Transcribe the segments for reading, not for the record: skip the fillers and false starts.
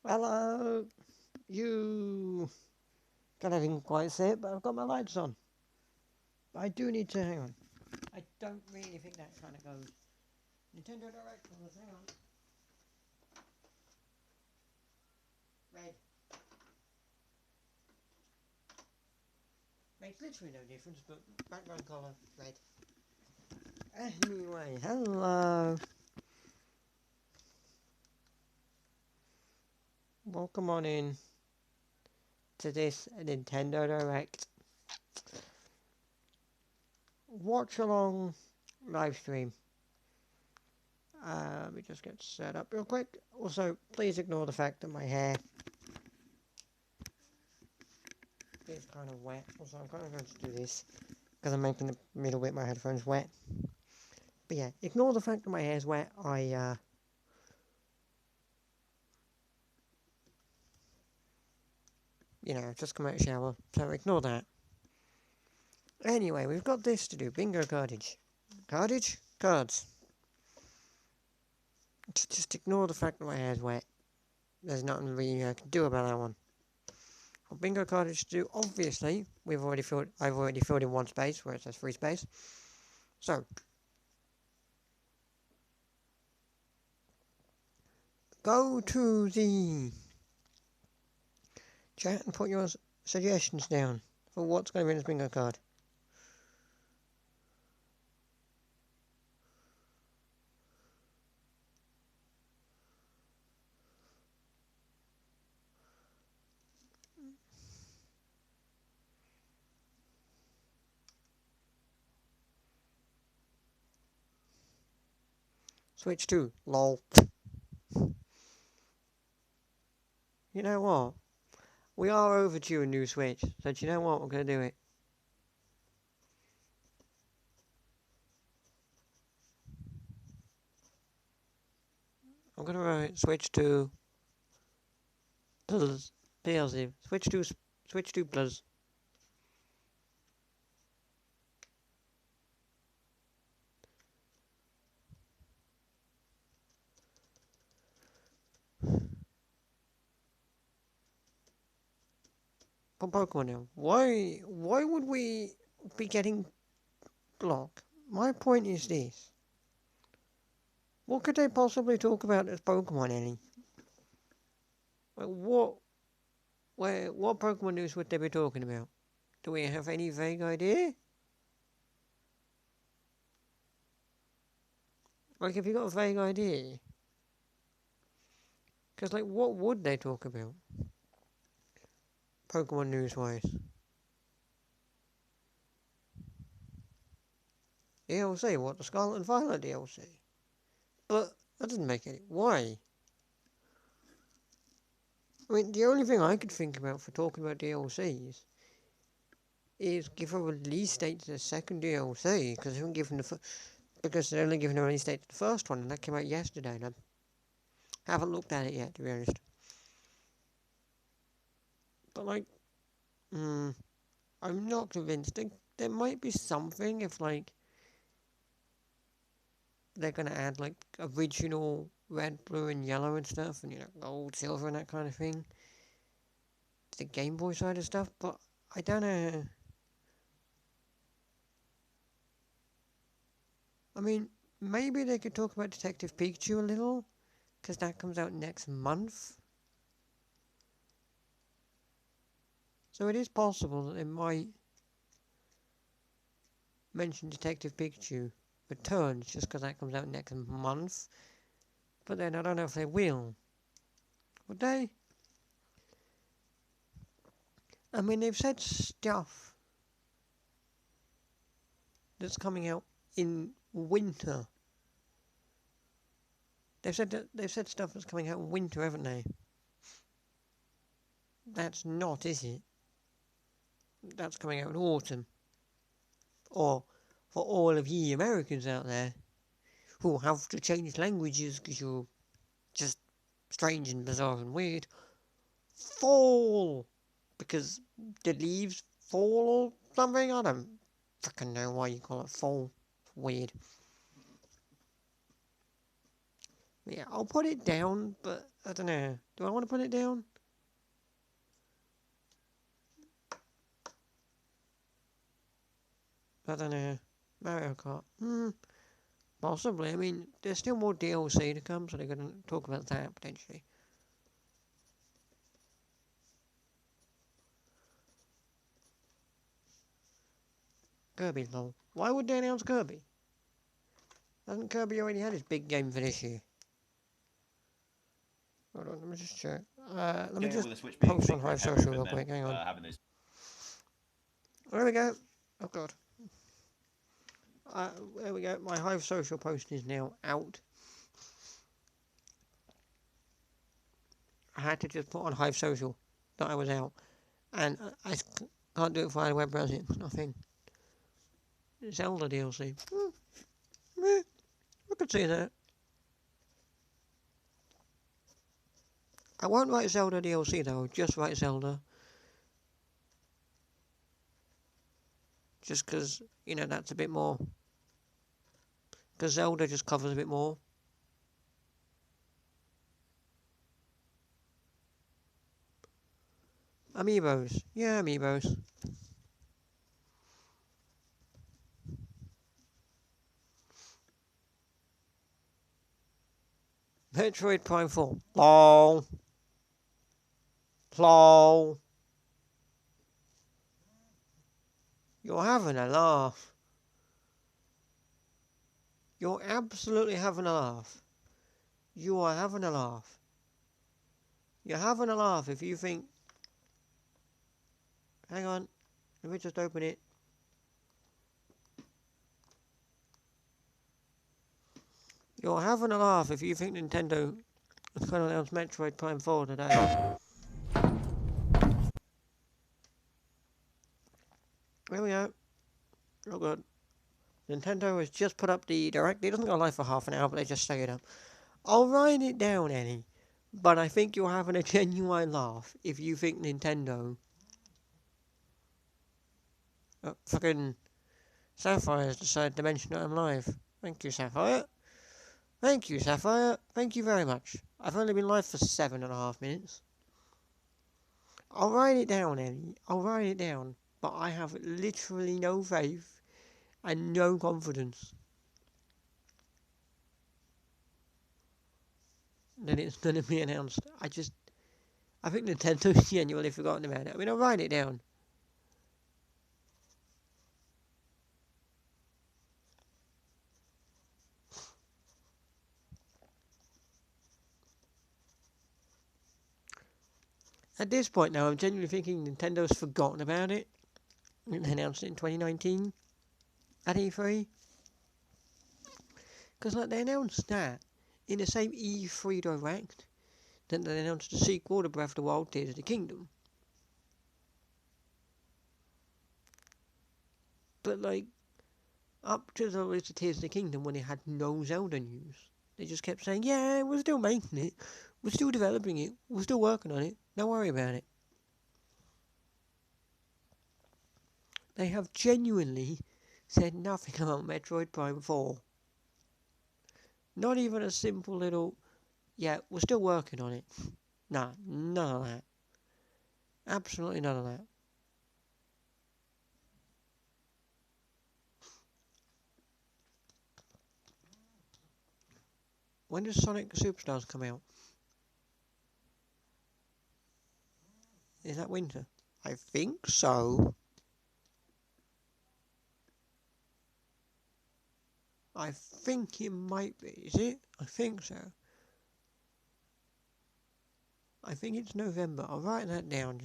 Hello, you. God, I didn't quite say it, but I've got my lights on. I do need to hang on. I don't really think that kind of goes. Nintendo Direct colours, hang on. Red. Makes literally no difference, but background colour, red. Anyway, hello. Welcome on in to this Nintendo Direct watch along live stream. Let me just get set up real quick. Also, please ignore the fact that my hair is kind of wet. Also, I'm kind of going to do this because I'm making the middle bit of my headphones wet. But yeah, ignore the fact that my hair's wet. Just come out of the shower. So ignore that. Anyway, we've got this to do. Bingo cardage. Cardage? Cards. Just ignore the fact that my hair's wet. There's nothing really I can do about that one. What bingo cardage to do? Obviously, I've already filled in one space where it says free space. So, go to the chat and put your suggestions down for what's going to be in this bingo card. Switch 2. Lol. You know what? We are overdue a new Switch, so do you know what? We're going to do it. I'm going to write Switch 2 Plus DLC. Switch 2 Plus. For Pokemon now. Why would we be getting blocked? My point is this. What could they possibly talk about as Pokemon, Ellie? Like, what Pokemon news would they be talking about? Do we have any vague idea? Like, have you got a vague idea? Because, like, what would they talk about? Pokemon news-wise. DLC, what? The Scarlet and Violet DLC? But that doesn't make any... Why? I mean, the only thing I could think about for talking about DLCs is give a release date to the second DLC, because they haven't given because they're only given a release date to the first one, and that came out yesterday, and I haven't looked at it yet, to be honest. But, like, I'm not convinced. There might be something if, like, they're going to add, like, original red, blue, and yellow and stuff, and, gold, silver, and that kind of thing. The Game Boy side of stuff, but I don't know. I mean, maybe they could talk about Detective Pikachu a little, because that comes out next month. So it is possible that they might mention Detective Pikachu Returns just because that comes out next month. But then I don't know if they will. Would they? I mean, they've said stuff that's coming out in winter. They've said stuff that's coming out in winter, haven't they? That's not, is it? That's coming out in autumn. Or for all of ye Americans out there who have to change languages because you're just strange and bizarre and weird, fall! Because the leaves fall or something? I don't fucking know why you call it fall. It's weird. Yeah, I'll put it down, but I don't know. Do I want to put it down? I don't know. Mario Kart. Possibly. I mean, there's still more DLC to come, so they're going to talk about that potentially. Kirby, lol. Why would they announce Kirby? Hasn't Kirby already had his big game for this year? Hold on, let me just check. Let me just post on Hive Social real quick. Hang on. There we go. Oh god. There we go. My Hive Social post is now out. I had to just put on Hive Social that I was out, and I can't do it via the web browser. Nothing. Zelda DLC. I could see that. I won't write Zelda DLC though. Just write Zelda. Just because, you know, that's a bit more. Because Zelda just covers a bit more. Amiibos. Yeah, Amiibos. Metroid Prime 4. LOL. LOL. You're having a laugh. You're absolutely having a laugh. You are having a laugh. You're having a laugh if you think... Hang on. Let me just open it. You're having a laugh if you think Nintendo is going to announce Metroid Prime 4 today. There we go. Real good. Nintendo has just put up the Direct. It doesn't go live for half an hour, but they just stay it up. I'll write it down, Annie. But I think you're having a genuine laugh if you think Nintendo... fucking Sapphire has decided to mention that I'm live. Thank you, Sapphire. Thank you, Sapphire. Thank you very much. I've only been live for 7.5 minutes. I'll write it down, Annie. I'll write it down. But I have literally no faith and no confidence that it's going to be announced. I think Nintendo's genuinely forgotten about it. I mean, I'll write it down. At this point now, I'm genuinely thinking Nintendo's forgotten about it. They announced it in 2019 at E3. Because like, they announced that in the same E3 Direct that they announced the sequel to Breath of the Wild, Tears of the Kingdom. But like, up to the release of Tears of the Kingdom when it had no Zelda news, they just kept saying, yeah, we're still making it, we're still developing it, we're still working on it, don't worry about it. They have genuinely said nothing about Metroid Prime 4. Not even a simple little, yeah, we're still working on it. Nah, none of that. Absolutely none of that. When does Sonic Superstars come out? Is that winter? I think so. I think it might be. Is it? I think so. I think it's November. I'll write that down.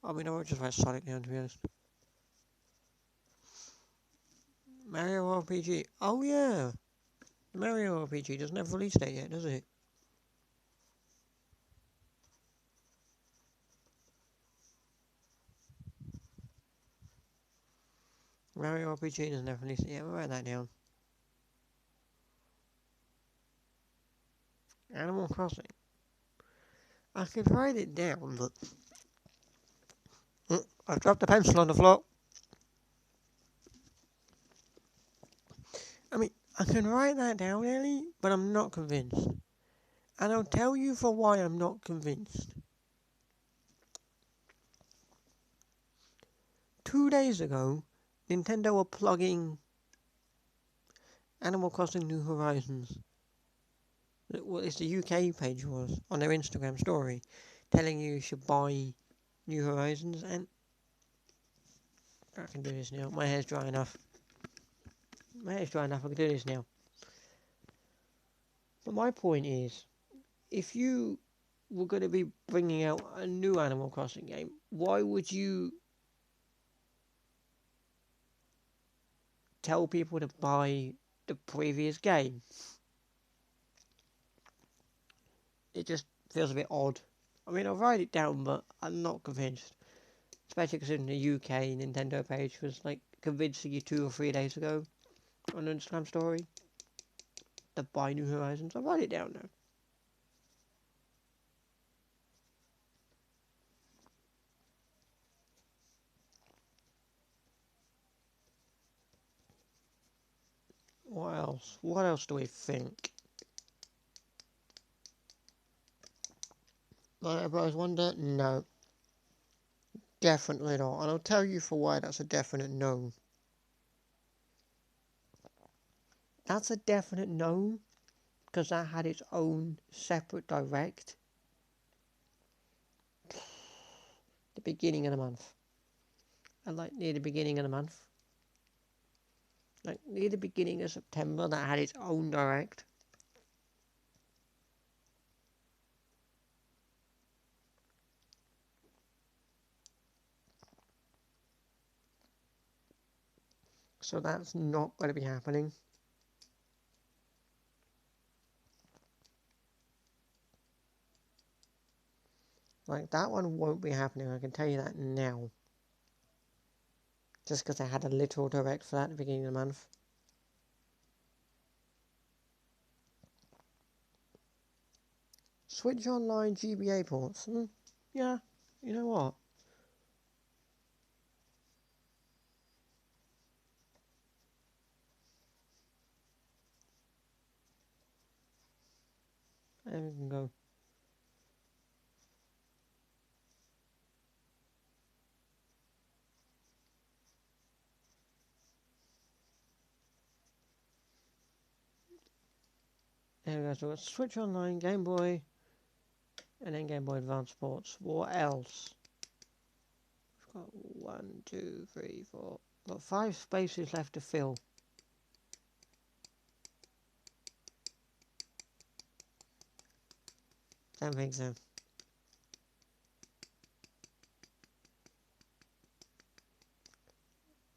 I won't just write Sonic down, to be honest. Mario RPG. Oh, yeah. The Mario RPG doesn't have a release date yet, does it? Mario RPG doesn't have a release date yet. I'll write that down. Animal Crossing. I could write it down, but... I've dropped the pencil on the floor. I mean, I can write that down, Ellie, but I'm not convinced. And I'll tell you for why I'm not convinced. 2 days ago, Nintendo were plugging Animal Crossing New Horizons. Well, it's the UK page was on their Instagram story, telling you should buy New Horizons, and I can do this now. My hair's dry enough. I can do this now. But my point is, if you were going to be bringing out a new Animal Crossing game, why would you tell people to buy the previous game? It just feels a bit odd. I mean, I'll write it down, but I'm not convinced. Especially considering the UK Nintendo page was like convincing you 2 or 3 days ago on an Instagram story to buy New Horizons. I'll write it down now. What else? What else do we think? Mario Bros. Wonder? No. Definitely not. And I'll tell you for why that's a definite no. That's a definite no, because that had its own separate direct. The beginning of the month. And like near the beginning of the month. Like near the beginning of September, that had its own direct. So that's not going to be happening. Like, that one won't be happening, I can tell you that now. Just because I had a literal direct for that at the beginning of the month. Switch Online GBA ports. Yeah, you know what? There we can go. There we go. So we've got Switch Online, Game Boy, and then Game Boy Advance ports. What else? We've got 1, 2, 3, 4. We've got 5 spaces left to fill. Don't think so.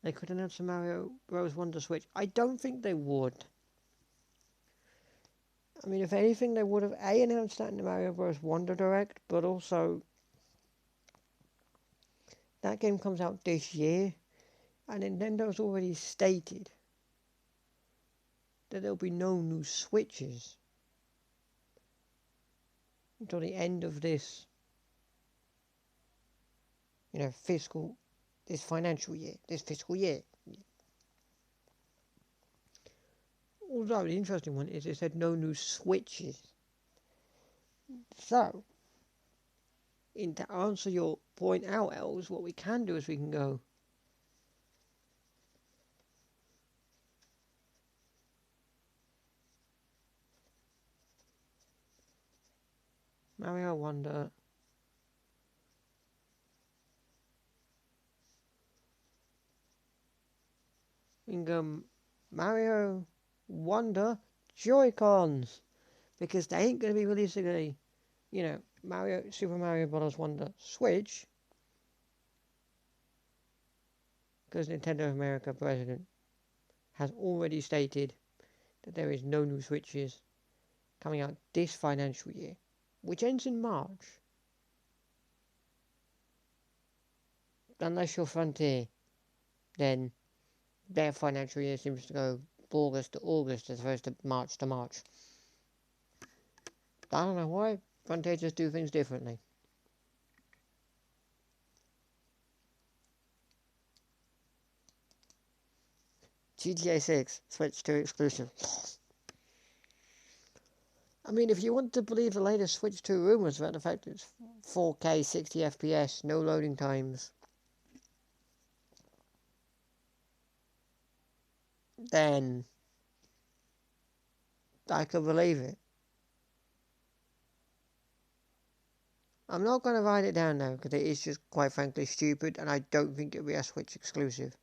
They could announce a Mario Bros. Wonder Switch. I don't think they would. I mean, if anything, they would have announced that in the Mario Bros. Wonder Direct, but also that game comes out this year, and Nintendo's already stated that there'll be no new Switches until the end of this, this financial year, this fiscal year. Although the interesting one is it said no new Switches. So, to answer your point out, Els, what we can do is we can go Mario Wonder. We can go Mario Wonder Joy-Cons, because they ain't going to be releasing a, Super Mario Bros. Wonder Switch, because Nintendo America president has already stated that there is no new Switches coming out this financial year, which ends in March. Unless you're Frontier, then their financial year seems to go August to August as opposed to March to March. I don't know why. Frontier just do things differently. GTA 6 Switch 2 exclusive. I mean, if you want to believe the latest Switch 2 rumours about the fact it's 4K 60 FPS, no loading times, then I could believe it. I'm not going to write it down now because it is just quite frankly stupid and I don't think it'll be a Switch exclusive.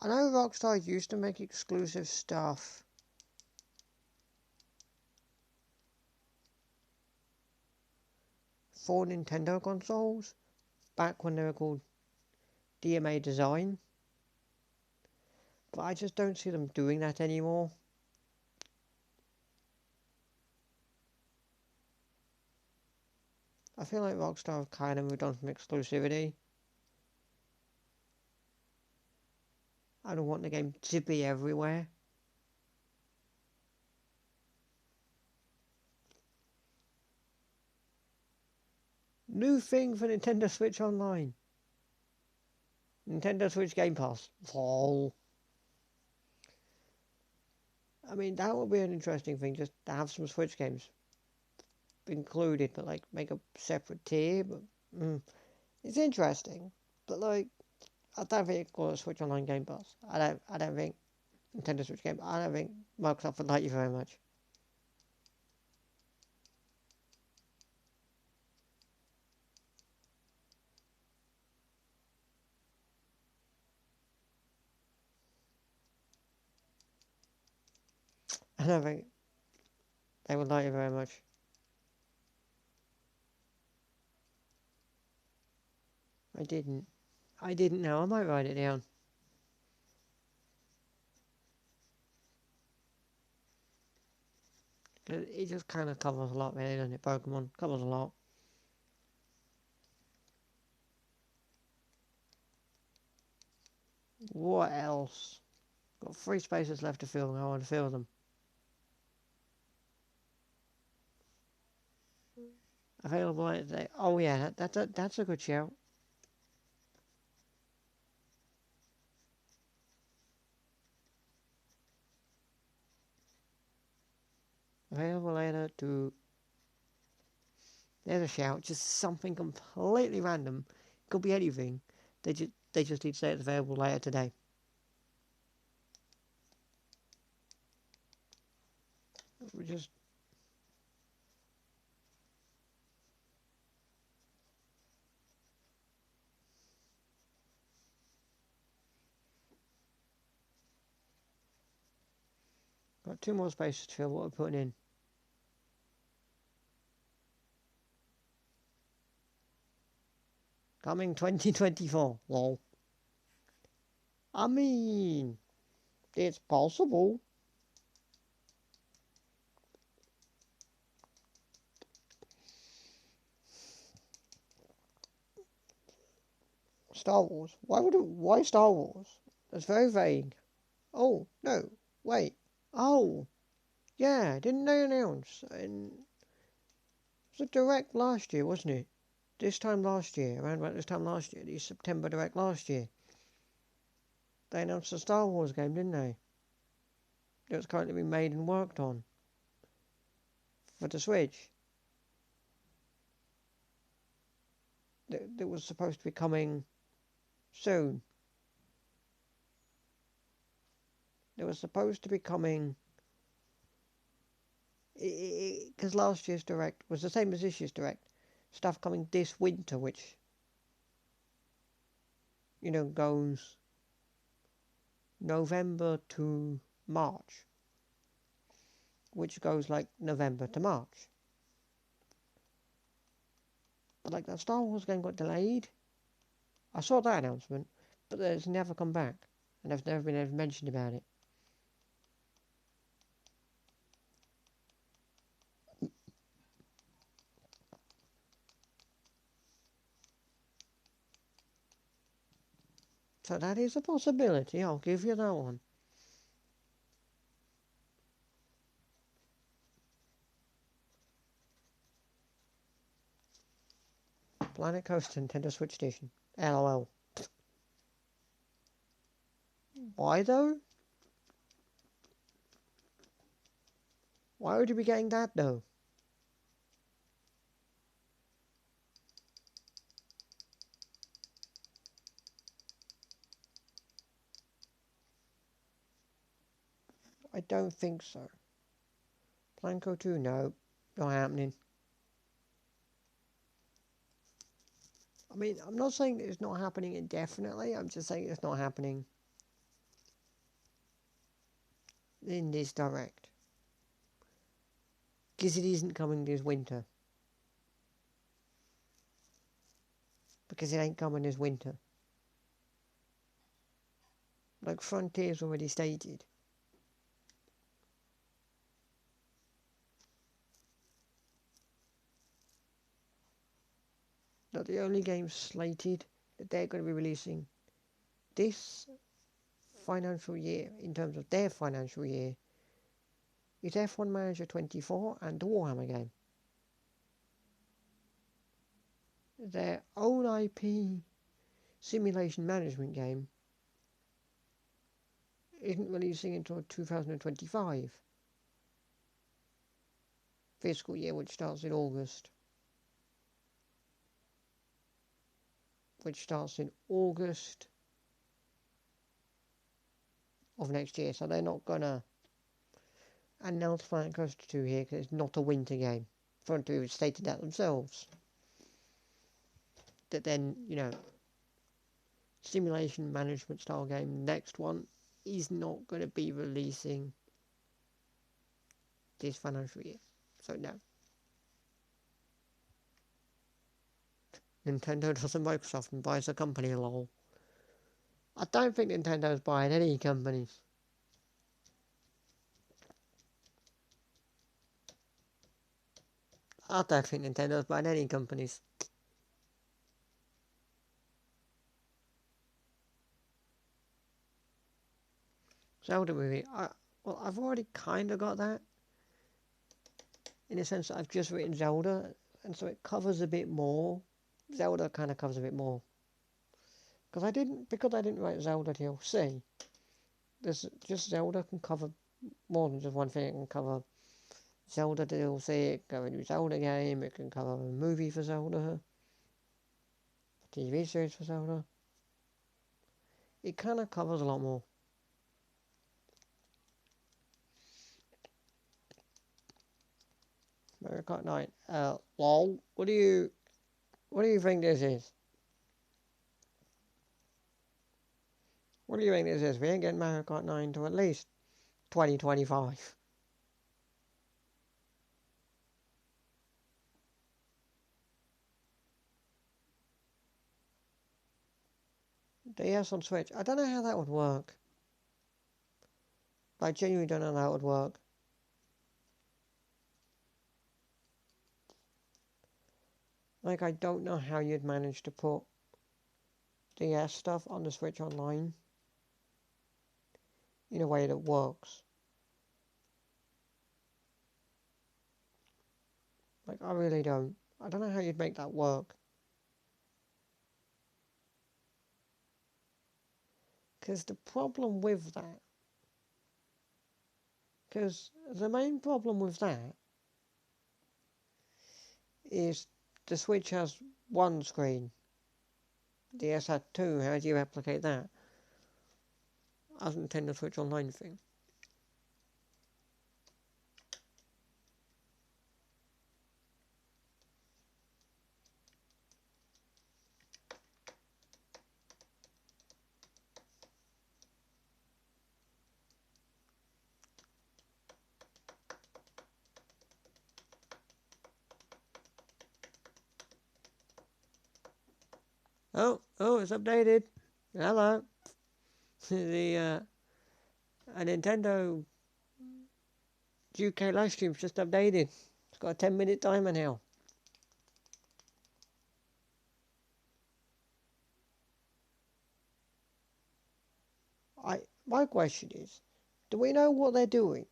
I know Rockstar used to make exclusive stuff for Nintendo consoles back when they were called DMA Design, but I just don't see them doing that anymore. I feel like Rockstar have kind of moved on from exclusivity. I don't want the game to be everywhere. New thing for Nintendo Switch Online. Nintendo Switch Game Pass. Oh. I mean, that would be an interesting thing, just to have some Switch games included, but like make a separate tier. But it's interesting, but like I don't think it's called a Switch Online Game Pass. I don't think Nintendo Switch Game. I don't think Microsoft would like you very much. I don't think they would like you very much. I didn't. I didn't know. I might write it down. It just kind of covers a lot, really, doesn't it? Pokemon covers a lot. What else? Got 3 spaces left to fill, and I want to fill them. Available later today. Oh yeah, that's a good shout. Available later to... There's a shout. Just something completely random. Could be anything. They just need to say it's available later today. We just... Got 2 more spaces to fill. What we're putting in. Coming 2024. Lol. I mean, it's possible. Star Wars. Why Star Wars? That's very vague. Oh, no. Wait. Oh, yeah. Didn't they announce? And it was a direct last year, wasn't it? This time last year, around about this time last year, the September direct last year. They announced a Star Wars game, didn't they? It was currently being made and worked on for the Switch. That was supposed to be coming soon. It was supposed to be coming... Because last year's direct was the same as this year's direct. Stuff coming this winter, which, you know, goes November to March. Which goes like November to March. But like that Star Wars game got delayed. I saw that announcement, but it's never come back. And there's never been ever mentioned about it. So that is a possibility, I'll give you that one. Planet Coaster Nintendo Switch Edition. LOL. Why though? Why would you be getting that though? I don't think so. Planco 2, no. Not happening. I mean, I'm not saying it's not happening indefinitely, I'm just saying it's not happening in this direct. Because it isn't coming this winter. Because it ain't coming this winter. Like Frontier's already stated. That the only games slated that they're going to be releasing this financial year, in terms of their financial year, is F1 Manager 24 and the Warhammer game. Their own IP simulation management game isn't releasing until 2025 fiscal year, which starts in August. Of next year, so they're not gonna announce Planet Coaster 2 here because it's not a winter game. Frontier have stated that themselves. That then, simulation management style game, next one, is not going to be releasing this financial year. So no. Nintendo doesn't Microsoft and buys a company, lol. I don't think Nintendo's buying any companies. I don't think Nintendo's buying any companies. Zelda movie. I've already kind of got that. In the sense that I've just written Zelda, and so it covers a bit more. Zelda kind of covers a bit more. Because I didn't write Zelda DLC. There's just Zelda can cover more than just one thing. It can cover Zelda DLC, it can cover a new Zelda game, it can cover a movie for Zelda, a TV series for Zelda. It kind of covers a lot more. Mario Kart 9. Lol. What do you think this is? What do you think this is? We ain't getting Mario Kart 9 to at least 2025. DS on Switch. I don't know how that would work. I genuinely don't know how that would work. Like, I don't know how you'd manage to put DS stuff on the Switch Online in a way that works. Like, I really don't. I don't know how you'd make that work. Because the problem with that... Because the main problem with that is the Switch has one screen. The DS had two. How do you replicate that? As a Nintendo Switch Online thing. Oh, it's updated. Hello. A Nintendo UK live stream's just updated. It's got a 10-minute timer now. My question is, do we know what they're doing?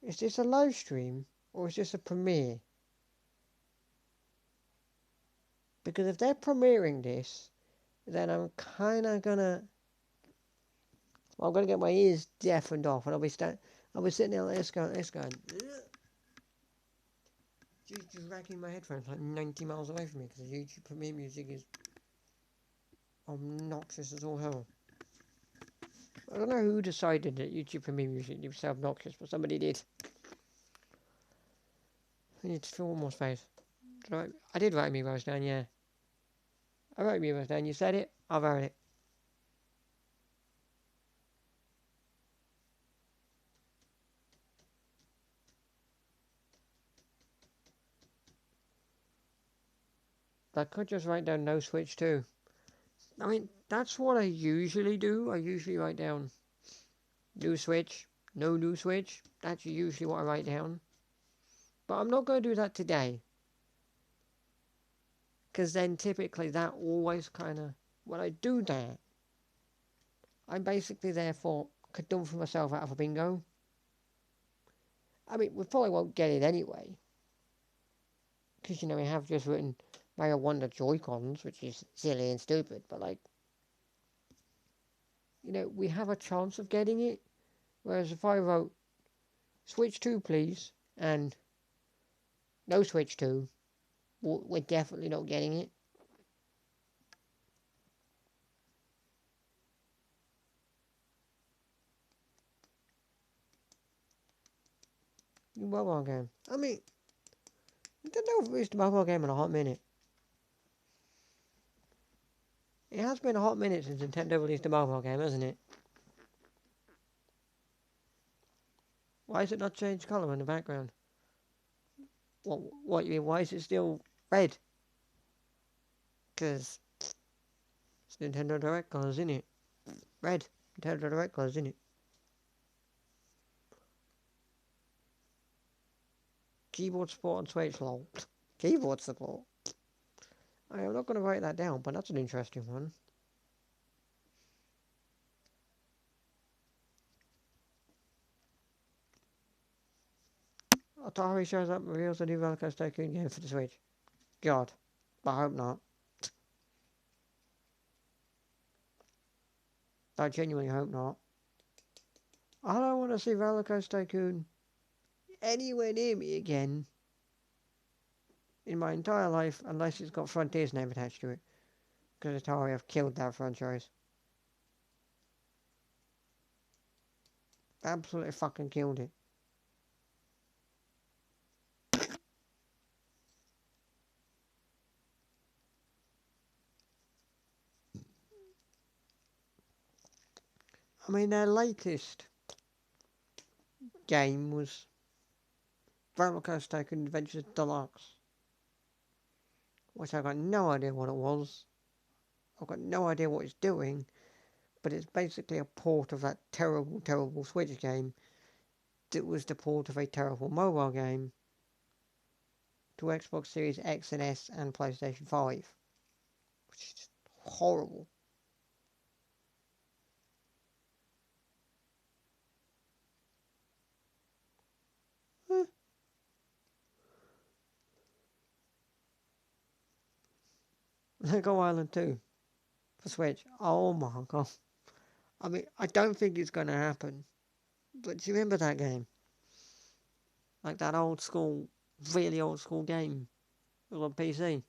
Is this a live stream or is this a premiere? Because if they're premiering this, then I'm kind of gonna... Well, I'm gonna get my ears deafened off, and I'll be sitting there like this going... Just racking my headphones like 90 miles away from me, because YouTube Premiere Music is obnoxious as all hell. I don't know who decided that YouTube Premiere Music was so obnoxious, but somebody did. I need to fill more space. I did write Amiibos down, yeah. I wrote Amiibos down. You said it, I wrote it. I could just write down no Switch 2. I mean, that's what I usually do. I usually write down new Switch, no new Switch. That's usually what I write down. But I'm not going to do that today. Because then typically that always kind of... When I do that, I'm basically therefore done for myself out of a bingo. I mean, we probably won't get it anyway. Because, we have just written Mario Wonder Joy-Cons, which is silly and stupid. But, like, we have a chance of getting it. Whereas if I wrote Switch 2 please, and no Switch 2, we're definitely not getting it. Mobile game. I mean, Nintendo have released a mobile game in a hot minute. It has been a hot minute since Nintendo released a mobile game, hasn't it? Why is it not changed colour in the background? What you mean? Why is it still red? Because it's Nintendo Direct colours, isn't it? Red. Nintendo Direct colours, isn't it? Keyboard support on Switch, lol. Keyboard support. I'm not going to write that down, but that's an interesting one. Atari shows up and reveals a new Roller Coaster Tycoon game for the Switch. God. But I hope not. I genuinely hope not. I don't want to see Roller Coaster Tycoon anywhere near me again in my entire life unless it's got Frontier's name attached to it. Because Atari have killed that franchise. Absolutely fucking killed it. I mean, their latest game was Roller Coaster Tycoon Adventures Deluxe, which I got no idea what it was. I've got no idea what it's doing, but it's basically a port of that terrible, terrible Switch game that was the port of a terrible mobile game to Xbox Series X and S and PlayStation 5, which is horrible. Lego Island 2 for Switch. Oh my god. I mean, I don't think it's going to happen. But do you remember that game? Like that old school, really old school game. It was on PC.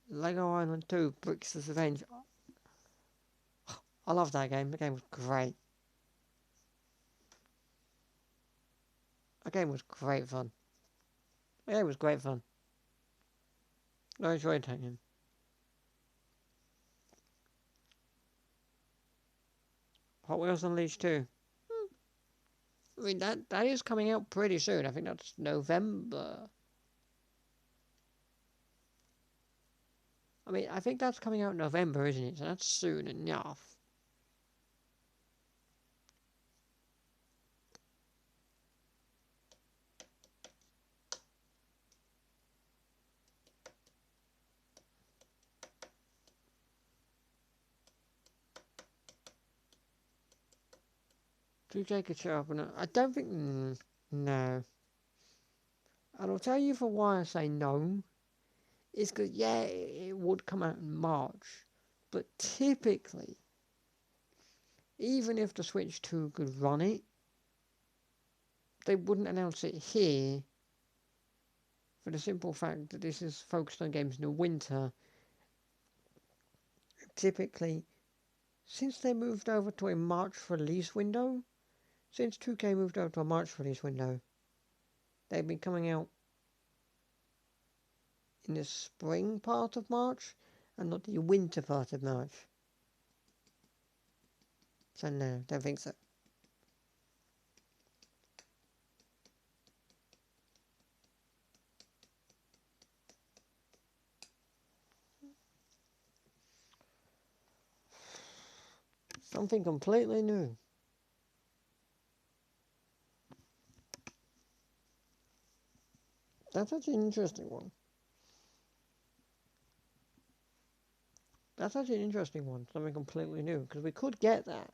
Lego Island 2, Bricks' Revenge. I love that game. The game was great. That game was great fun. The game was great fun. I enjoyed that game. Hot Wheels Unleashed 2. I mean, that is coming out pretty soon. I think that's November. I mean, I think that's coming out in November, isn't it? So that's soon enough. Do Jacob show up? I don't think... no. And I'll tell you for why I say no. It's because, yeah, it would come out in March. But typically, even if the Switch 2 could run it, they wouldn't announce it here for the simple fact that this is focused on games in the winter. Typically, since they moved over to a March release window, since 2K moved over to a March release window, they've been coming out in the spring part of March and not the winter part of March. So no, don't think so. Something completely new. That's actually an interesting one. That's actually an interesting one. Something completely new. Because we could get that.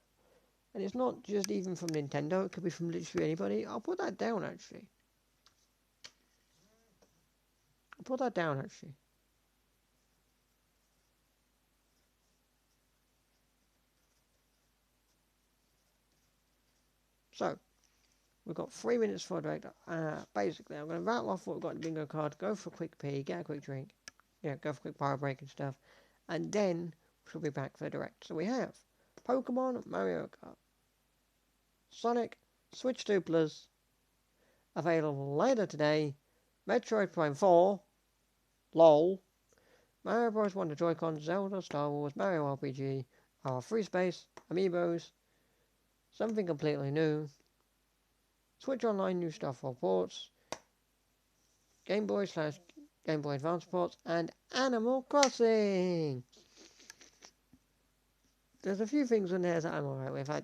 And it's not just even from Nintendo. It could be from literally anybody. I'll put that down, actually. I'll put that down, actually. So, we've got 3 minutes for a direct. Basically, I'm going to rattle off what we've got in the bingo card, go for a quick pee, get a quick drink. Yeah, go for a quick power break and stuff. And then we'll be back for the direct. So we have Pokemon Mario Kart, Sonic Switch 2 Plus, available later today, Metroid Prime 4, LOL, Mario Bros. Wonder Joy-Con, Zelda, Star Wars, Mario RPG, our Free Space, Amiibos, something completely new, Switch Online new stuff for ports, Game Boy / Game Boy Advance ports, and Animal Crossing. There's a few things in there that I'm alright with. I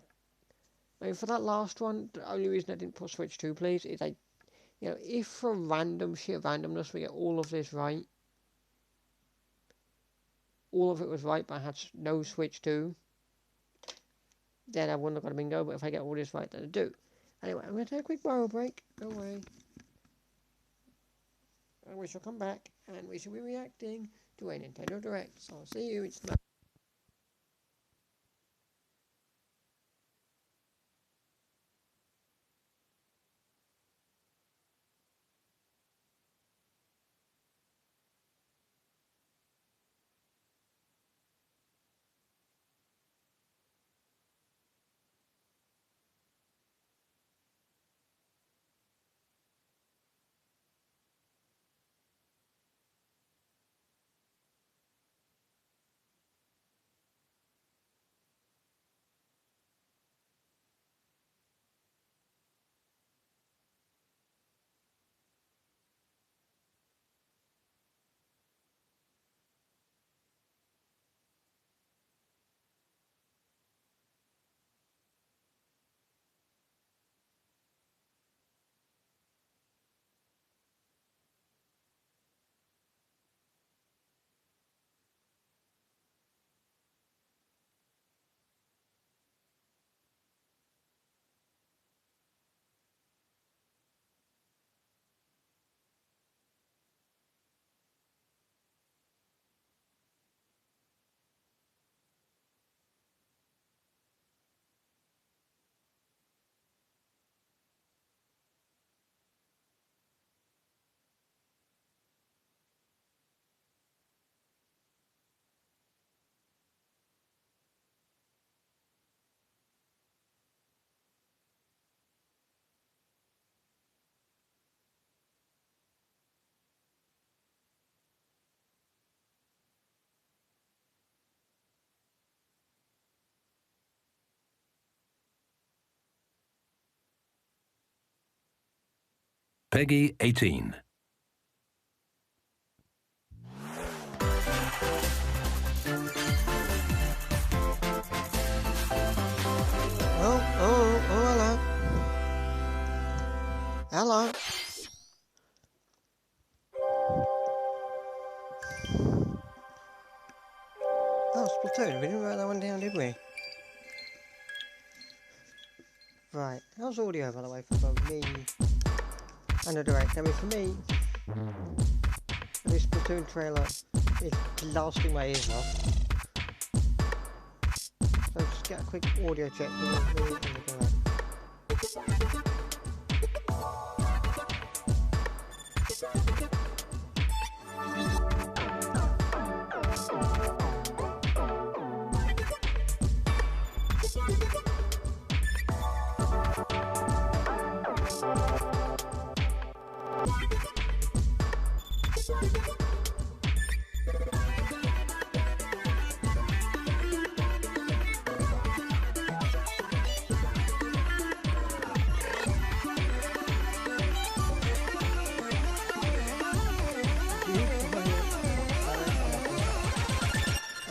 mean, for that last one, the only reason I didn't put Switch 2, please, is if for sheer randomness we get all of this right, all of it was right, but I had no Switch 2, then I wouldn't have got a bingo, but if I get all this right, then I do. Anyway, I'm going to take a quick bio break. Don't worry. And we shall come back, and we shall be reacting to a Nintendo Direct. So I'll see you in just a moment. Peggy 18. Oh, hello. Hello. Oh, Splatoon. We didn't write that one down, did we? Right. How's audio, by the way, for both me and a direct. I mean, for me, this Splatoon trailer is blasting my ears off. So just get a quick audio check with me and the direct.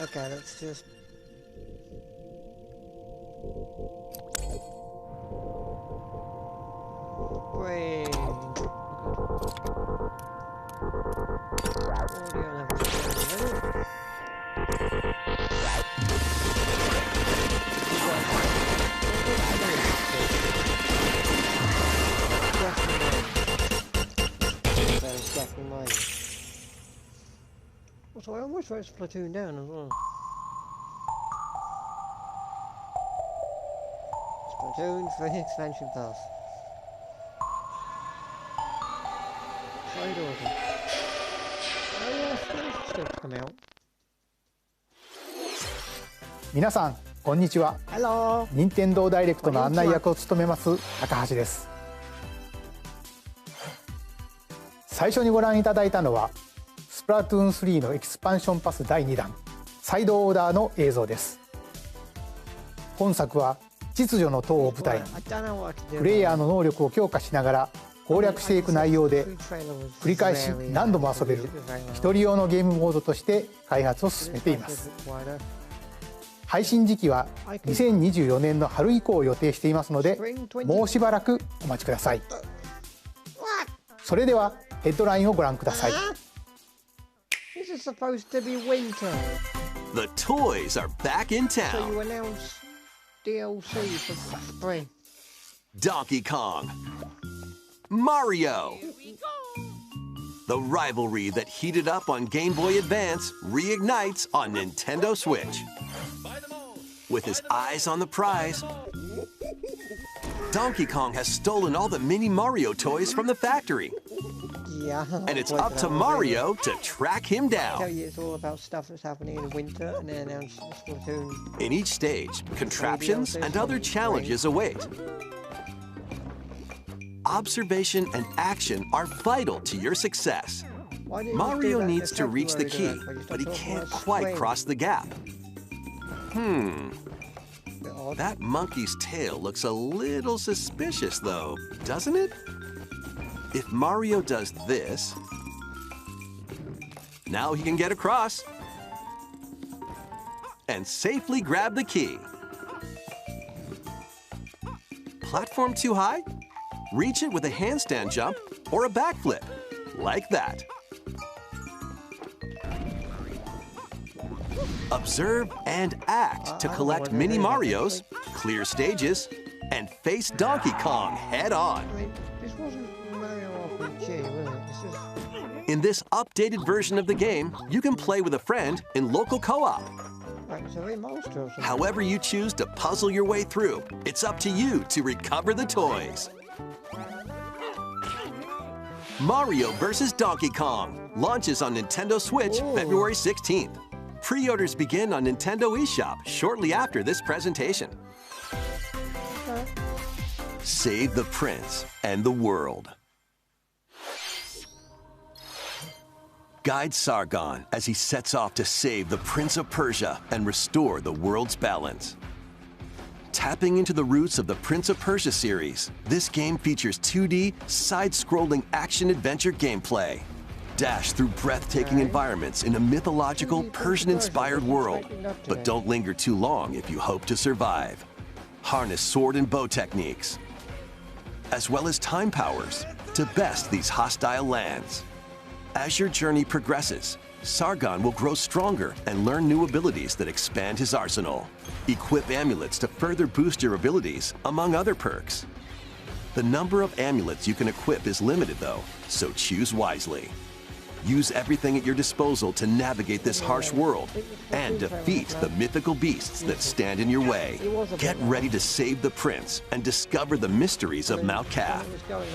Okay, let's just... Brain. Audio level 7. Also, I almost wrote Splatoon down as well. Splatoon 3 expansion pass. Side order. Oh yeah, it's still to come out. 皆さんこんにちは。 Hello. 任天堂ダイレクトの案内役を務めます高橋です。最初にご覧いただいたのはスプラトゥーン3のエキスパンションパス第2弾サイドオーダーの映像です。本作は秩序の塔を舞台にプレイヤーの能力を強化しながら攻略していく内容で繰り返し何度も遊べる一人用のゲームモードとして開発を進めています。配信時期は2024年の春以降を予定していますのでもうしばらくお待ちください。それではヘッドラインをご覧ください。 This is supposed to be winter. The toys are back in So town. you announce DLC for spring. Donkey Kong. Mario. The rivalry that heated up on Game Boy Advance reignites on Nintendo Switch. With his eyes on the prize, Donkey Kong has stolen all the mini Mario toys from the factory. Yeah. And it's up to Mario to track him Tell down. you it's all about stuff that's happening in winter and then announce Splatoon. In each stage, contraptions and other challenges await. Observation and action are vital to your success. Why didn't you do Mario that needs in to reach the key, February, though? but he Just can't talk about quite spring. cross the gap. Bit odd. That monkey's tail looks a little suspicious, though, doesn't it? If Mario does this, now he can get across and safely grab the key. Platform too high? Reach it with a handstand jump or a backflip, like that. Observe and act to collect mini Marios, clear stages, and face Donkey Kong head on. I mean, this wasn't Mario RPG, was it? This is... In this updated version of the game, you can play with a friend in local co-op. Like, it's a remaster or something. However you choose to puzzle your way through, it's up to you to recover the toys. Mario vs. Donkey Kong launches on Nintendo Switch Ooh. February 16th. Pre-orders begin on Nintendo eShop shortly after this presentation. Save the prince and the world. Guide Sargon as he sets off to save the Prince of Persia and restore the world's balance. Tapping into the roots of the Prince of Persia series, this game features 2D, side-scrolling action-adventure gameplay. Dash through breathtaking environments in a mythological, Persian-inspired world. But don't linger too long if you hope to survive. Harness sword and bow techniques, as well as time powers, to best these hostile lands. As your journey progresses, Sargon will grow stronger and learn new abilities that expand his arsenal. Equip amulets to further boost your abilities, among other perks. The number of amulets you can equip is limited though, so choose wisely. Use everything at your disposal to navigate this harsh world and defeat the mythical beasts that stand in your way. Get ready to save the prince and discover the mysteries of Mount Cath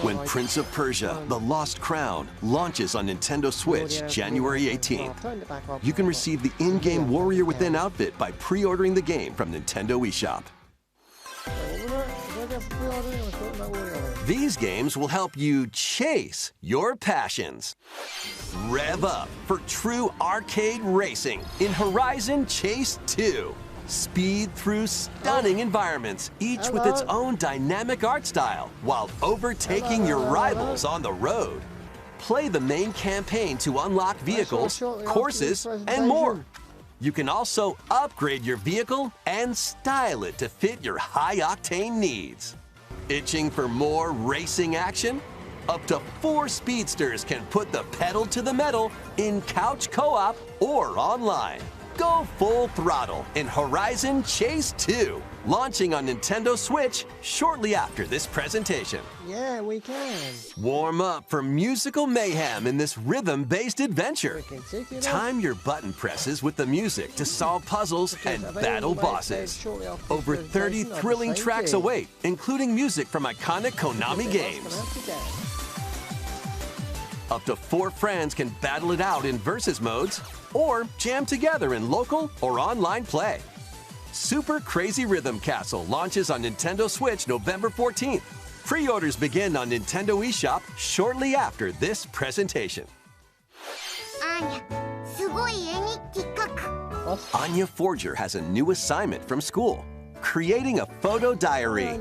when Prince of Persia: The Lost Crown launches on Nintendo Switch January 18th. You can receive the in-game Warrior Within outfit by pre-ordering the game from Nintendo eShop. These games will help you chase your passions. Rev up for true arcade racing in Horizon Chase 2. Speed through stunning environments, each with its own dynamic art style, while overtaking your rivals on the road. Play the main campaign to unlock vehicles, courses, and more. You can also upgrade your vehicle and style it to fit your high-octane needs. Itching for more racing action? Up to 4 speedsters can put the pedal to the metal in couch co-op or online. Go full throttle in Horizon Chase 2, launching on Nintendo Switch shortly after this presentation. Yeah, we can. Warm up for musical mayhem in this rhythm-based adventure. Time your button presses with the music to solve puzzles and battle bosses. Over 30 thrilling tracks await, including music from iconic Konami games. Up to 4 friends can battle it out in versus modes or jam together in local or online play. Super Crazy Rhythm Castle launches on Nintendo Switch November 14th. Pre-orders begin on Nintendo eShop shortly after this presentation. Anya Forger has a new assignment from school: creating a photo diary.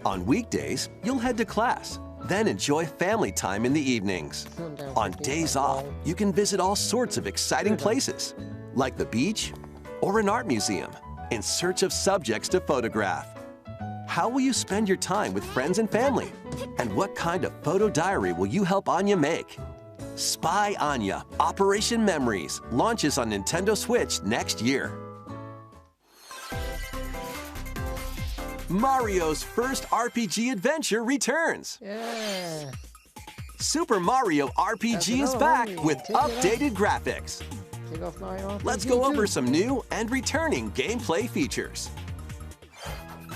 On weekdays, you'll head to class, then enjoy family time in the evenings. On days off, you can visit all sorts of exciting places, like the beach or an art museum, in search of subjects to photograph. How will you spend your time with friends and family? And what kind of photo diary will you help Anya make? Spy Anya: Operation Memories launches on Nintendo Switch next year. Mario's first RPG adventure returns. Yeah. Super Mario RPG is back with updated graphics. Let's go over some new and returning gameplay features.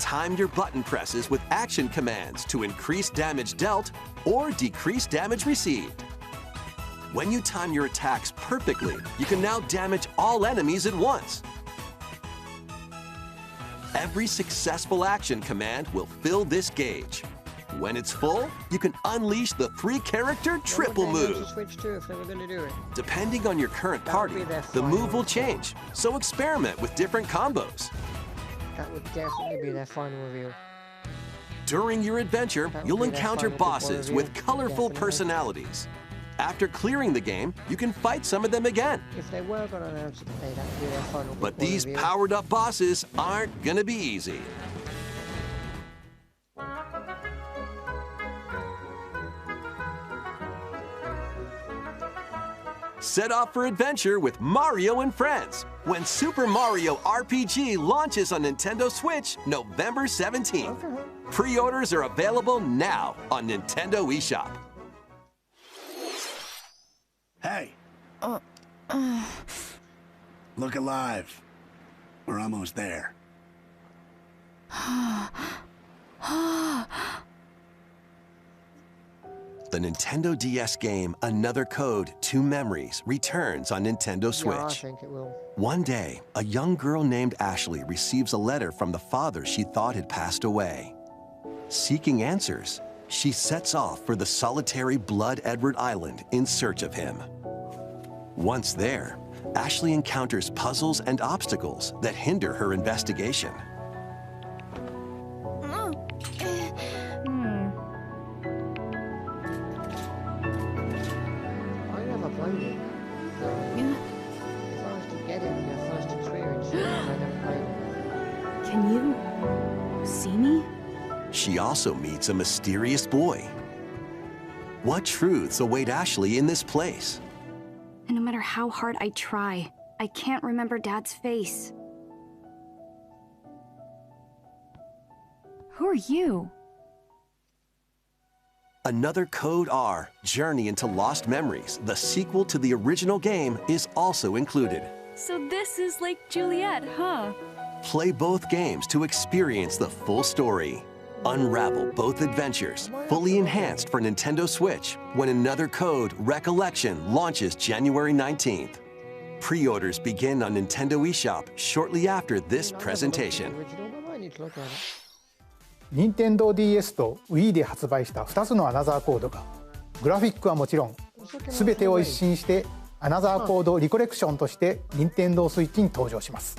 Time your button presses with action commands to increase damage dealt or decrease damage received. When you time your attacks perfectly, you can now damage all enemies at once. Every successful action command will fill this gauge. When it's full, you can unleash the 3-character triple move. Depending on your current party, the move will change, so experiment with different combos. That would definitely be their final reveal. During your adventure, you'll encounter bosses with colorful personalities. After clearing the game, you can fight some of them again. If they were going to announce it today, that would be their final. But these powered-up bosses aren't gonna be easy. Set off for adventure with Mario and Friends when Super Mario RPG launches on Nintendo Switch November 17th. Pre-orders are available now on Nintendo eShop. Hey. Look alive. We're almost there. The Nintendo DS game Another Code: Two Memories returns on Nintendo Switch. Yeah, I think it will. One day, a young girl named Ashley receives a letter from the father she thought had passed away. Seeking answers, she sets off for the solitary Blood Edward Island in search of him. Once there, Ashley encounters puzzles and obstacles that hinder her investigation. I never played it. If I was to get it in your first experience, I never played it. Can you see me? She also meets a mysterious boy. What truths await Ashley in this place? And no matter how hard I try, I can't remember Dad's face. Who are you? Another Code R, Journey into Lost Memories, the sequel to the original game, is also included. So this is like Juliet, huh? Play both games to experience the full story. Unravel both adventures, fully enhanced for Nintendo Switch, when Another Code Recollection launches January 19th. Pre-orders begin on Nintendo eShop shortly after this presentation. Nintendo DS と Wii で発売した2つのアナザーコードがグラフィックはもちろん全てを一新してアナザーコードリコレクションとして Nintendo Switch に登場します。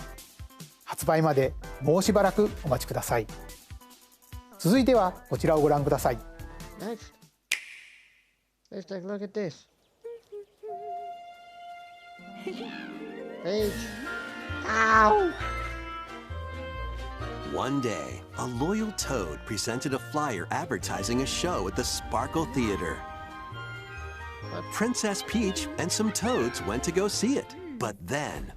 発売までもうしばらくお待ちください。続いてはこちらをご覧ください。 Let's take a look at this. Page. Ow! One day, a loyal toad presented a flyer advertising a show at the Sparkle Theater. Princess Peach and some toads went to go see it, but then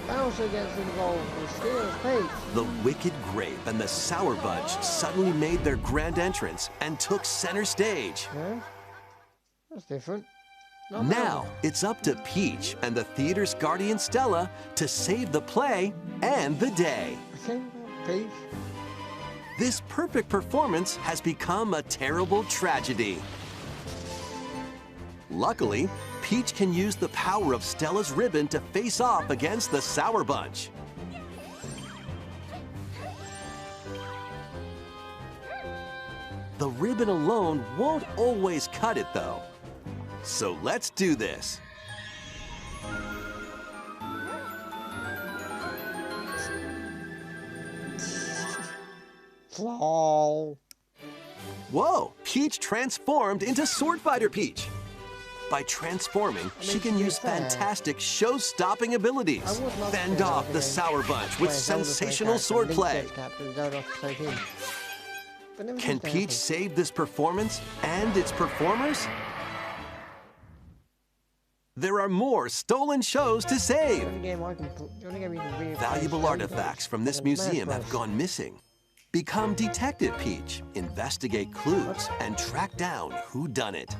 Bowser gets involved and steals Peach. the Wicked Grape and the Sour Bunch suddenly made their grand entrance and took center stage. Huh? That's different. Not Now, Bowser. it's up to Peach and the theater's guardian Stella to save the play and the day. Okay, Peach. This perfect performance has become a terrible tragedy. Luckily, Peach can use the power of Stella's ribbon to face off against the Sour Bunch. The ribbon alone won't always cut it, though. So let's do this. Lol. Whoa, Peach transformed into Sword Fighter Peach. By transforming, she can to be use fair, fantastic show-stopping abilities. I would love Fend to off the Sour Bunch with sensational swordplay. Can Peach save this performance and its performers? There are more stolen shows to save. Valuable artifacts from this museum have gone missing. Become Detective Peach, investigate clues, and track down who done it.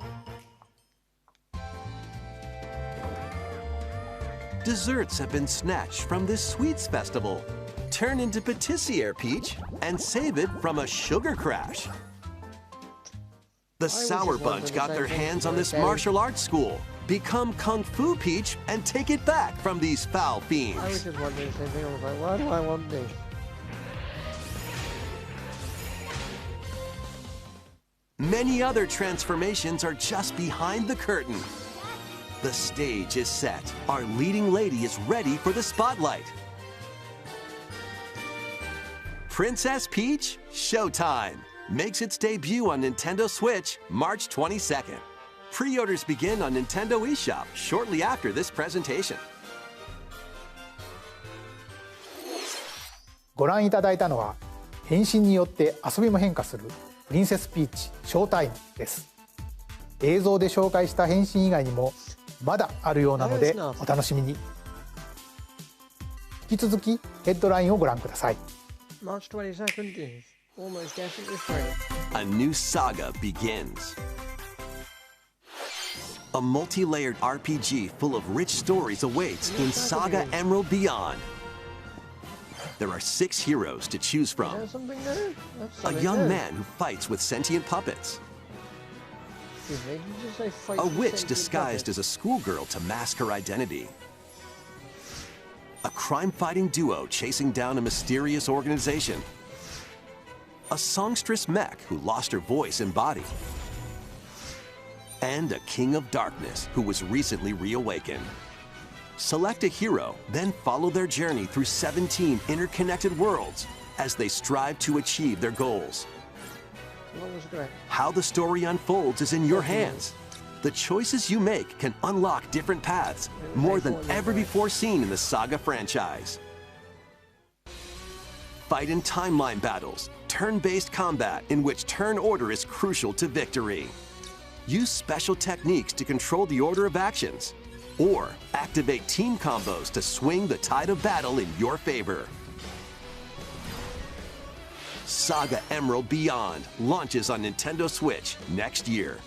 Desserts have been snatched from this sweets festival. Turn into Patissiere Peach and save it from a sugar crash. The Sour Bunch got their hands on this martial arts school. Become Kung Fu Peach and take it back from these foul I was fiends. just wondering the same thing. I was like, why do I want this? Many other transformations are just behind the curtain. The stage is set. Our leading lady is ready for the spotlight. Princess Peach Showtime makes its debut on Nintendo Switch March 22nd. Pre-orders begin on Nintendo eShop shortly after this presentation. ご覧いただいたのは変身によって遊びも変化するプリンセスピーチショータイムです。映像で紹介した変身以外にもまだあるようなのでお楽しみに。引き続きヘッドラインをご覧ください。 March 22nd is almost definitely free. A new saga begins. A multi-layered RPG full of rich stories awaits in Saga Emerald Beyond. There are 6 heroes to choose Is from. there something there? That's A something young there. man who fights with sentient puppets. Excuse me, did you just say fight A with witch sentient disguised as a schoolgirl to mask her identity. A crime-fighting duo chasing down a mysterious organization. A songstress mech who lost her voice and body. And a king of darkness who was recently reawakened. Select a hero, then follow their journey through 17 interconnected worlds as they strive to achieve their goals. What was correct? How the story unfolds is in your hands. The choices you make can unlock different paths, more than ever before seen in the Saga franchise. Fight in timeline battles, turn-based combat in which turn order is crucial to victory. Use special techniques to control the order of actions, or activate team combos to swing the tide of battle in your favor. Saga Emerald Beyond launches on Nintendo Switch next year.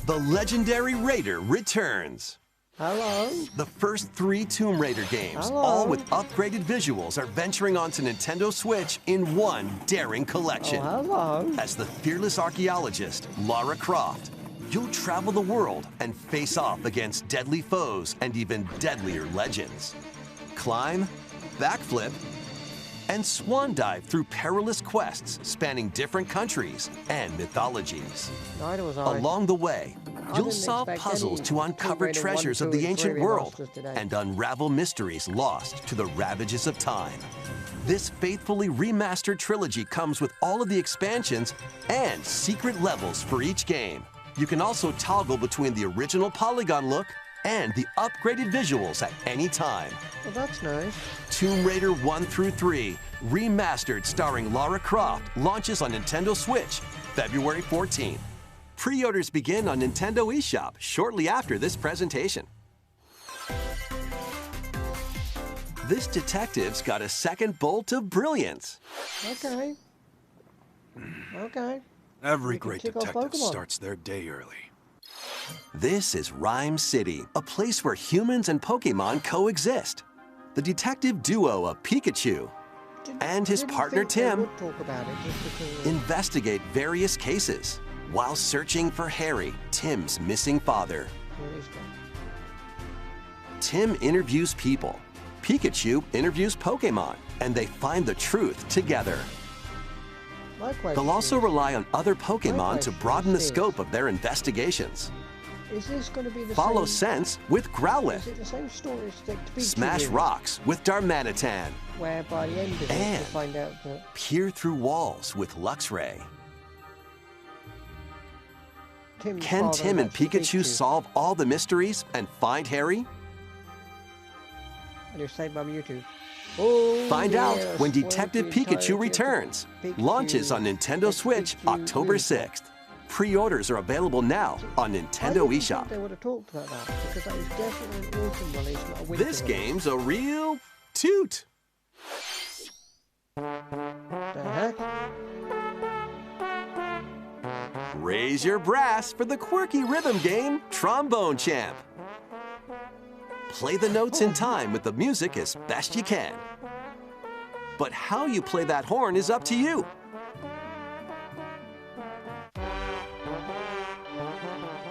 The legendary Raider returns. Hello. The first 3 Tomb Raider games, Hello. all with upgraded visuals, are venturing onto Nintendo Switch in one daring collection. Oh, hello. As the fearless archaeologist, Lara Croft, you'll travel the world and face off against deadly foes and even deadlier legends. Climb, backflip, and swan dive through perilous quests spanning different countries and mythologies. Neither was I. Along the way, you'll didn't solve expect puzzles any to uncover Tomb Raider treasures 1, of 2, the and ancient 3 world remasters today. and unravel mysteries lost to the ravages of time. This faithfully remastered trilogy comes with all of the expansions and secret levels for each game. You can also toggle between the original polygon look and the upgraded visuals at any time. Well, that's nice. Tomb Raider 1 through 3, remastered starring Lara Croft, launches on Nintendo Switch February 14th. Pre-orders begin on Nintendo eShop shortly after this presentation. This detective's got a second bolt of brilliance. Okay. Okay. Every We can great tick off detective Pokemon. starts their day early. This is Rhyme City, a place where humans and Pokemon coexist. The detective duo of Pikachu and his Didn't partner think they Tim would talk about it just because investigate various cases while searching for Harry, Tim's missing father. Where is that? Tim interviews people, Pikachu interviews Pokemon, and they find the truth together. My question They'll also is, rely on other Pokemon to question broaden the is scope of their investigations. is this going to be the Follow same? Sense with Is Growlithe. it the same story as Stick to Pikachu? Smash did, Rocks with Darmanitan. Where by the end of it, And- you find out that Peer through walls with Luxray. Tim's Can father Tim and was actually Pikachu solve all the mysteries and find Harry? And you're saved by Mewtwo. Oh, Find out yes, when spoiled Detective the entire Pikachu returns. Pikachu. Launches on Nintendo Switch October 6th. Pre-orders are available now on I Nintendo didn't think eShop. they would have talked about that because that was definitely an autumn release, not a winter This release. game's a real toot. The heck? Raise your brass for the quirky rhythm game Trombone Champ. Play the notes in time with the music as best you can. But how you play that horn is up to you.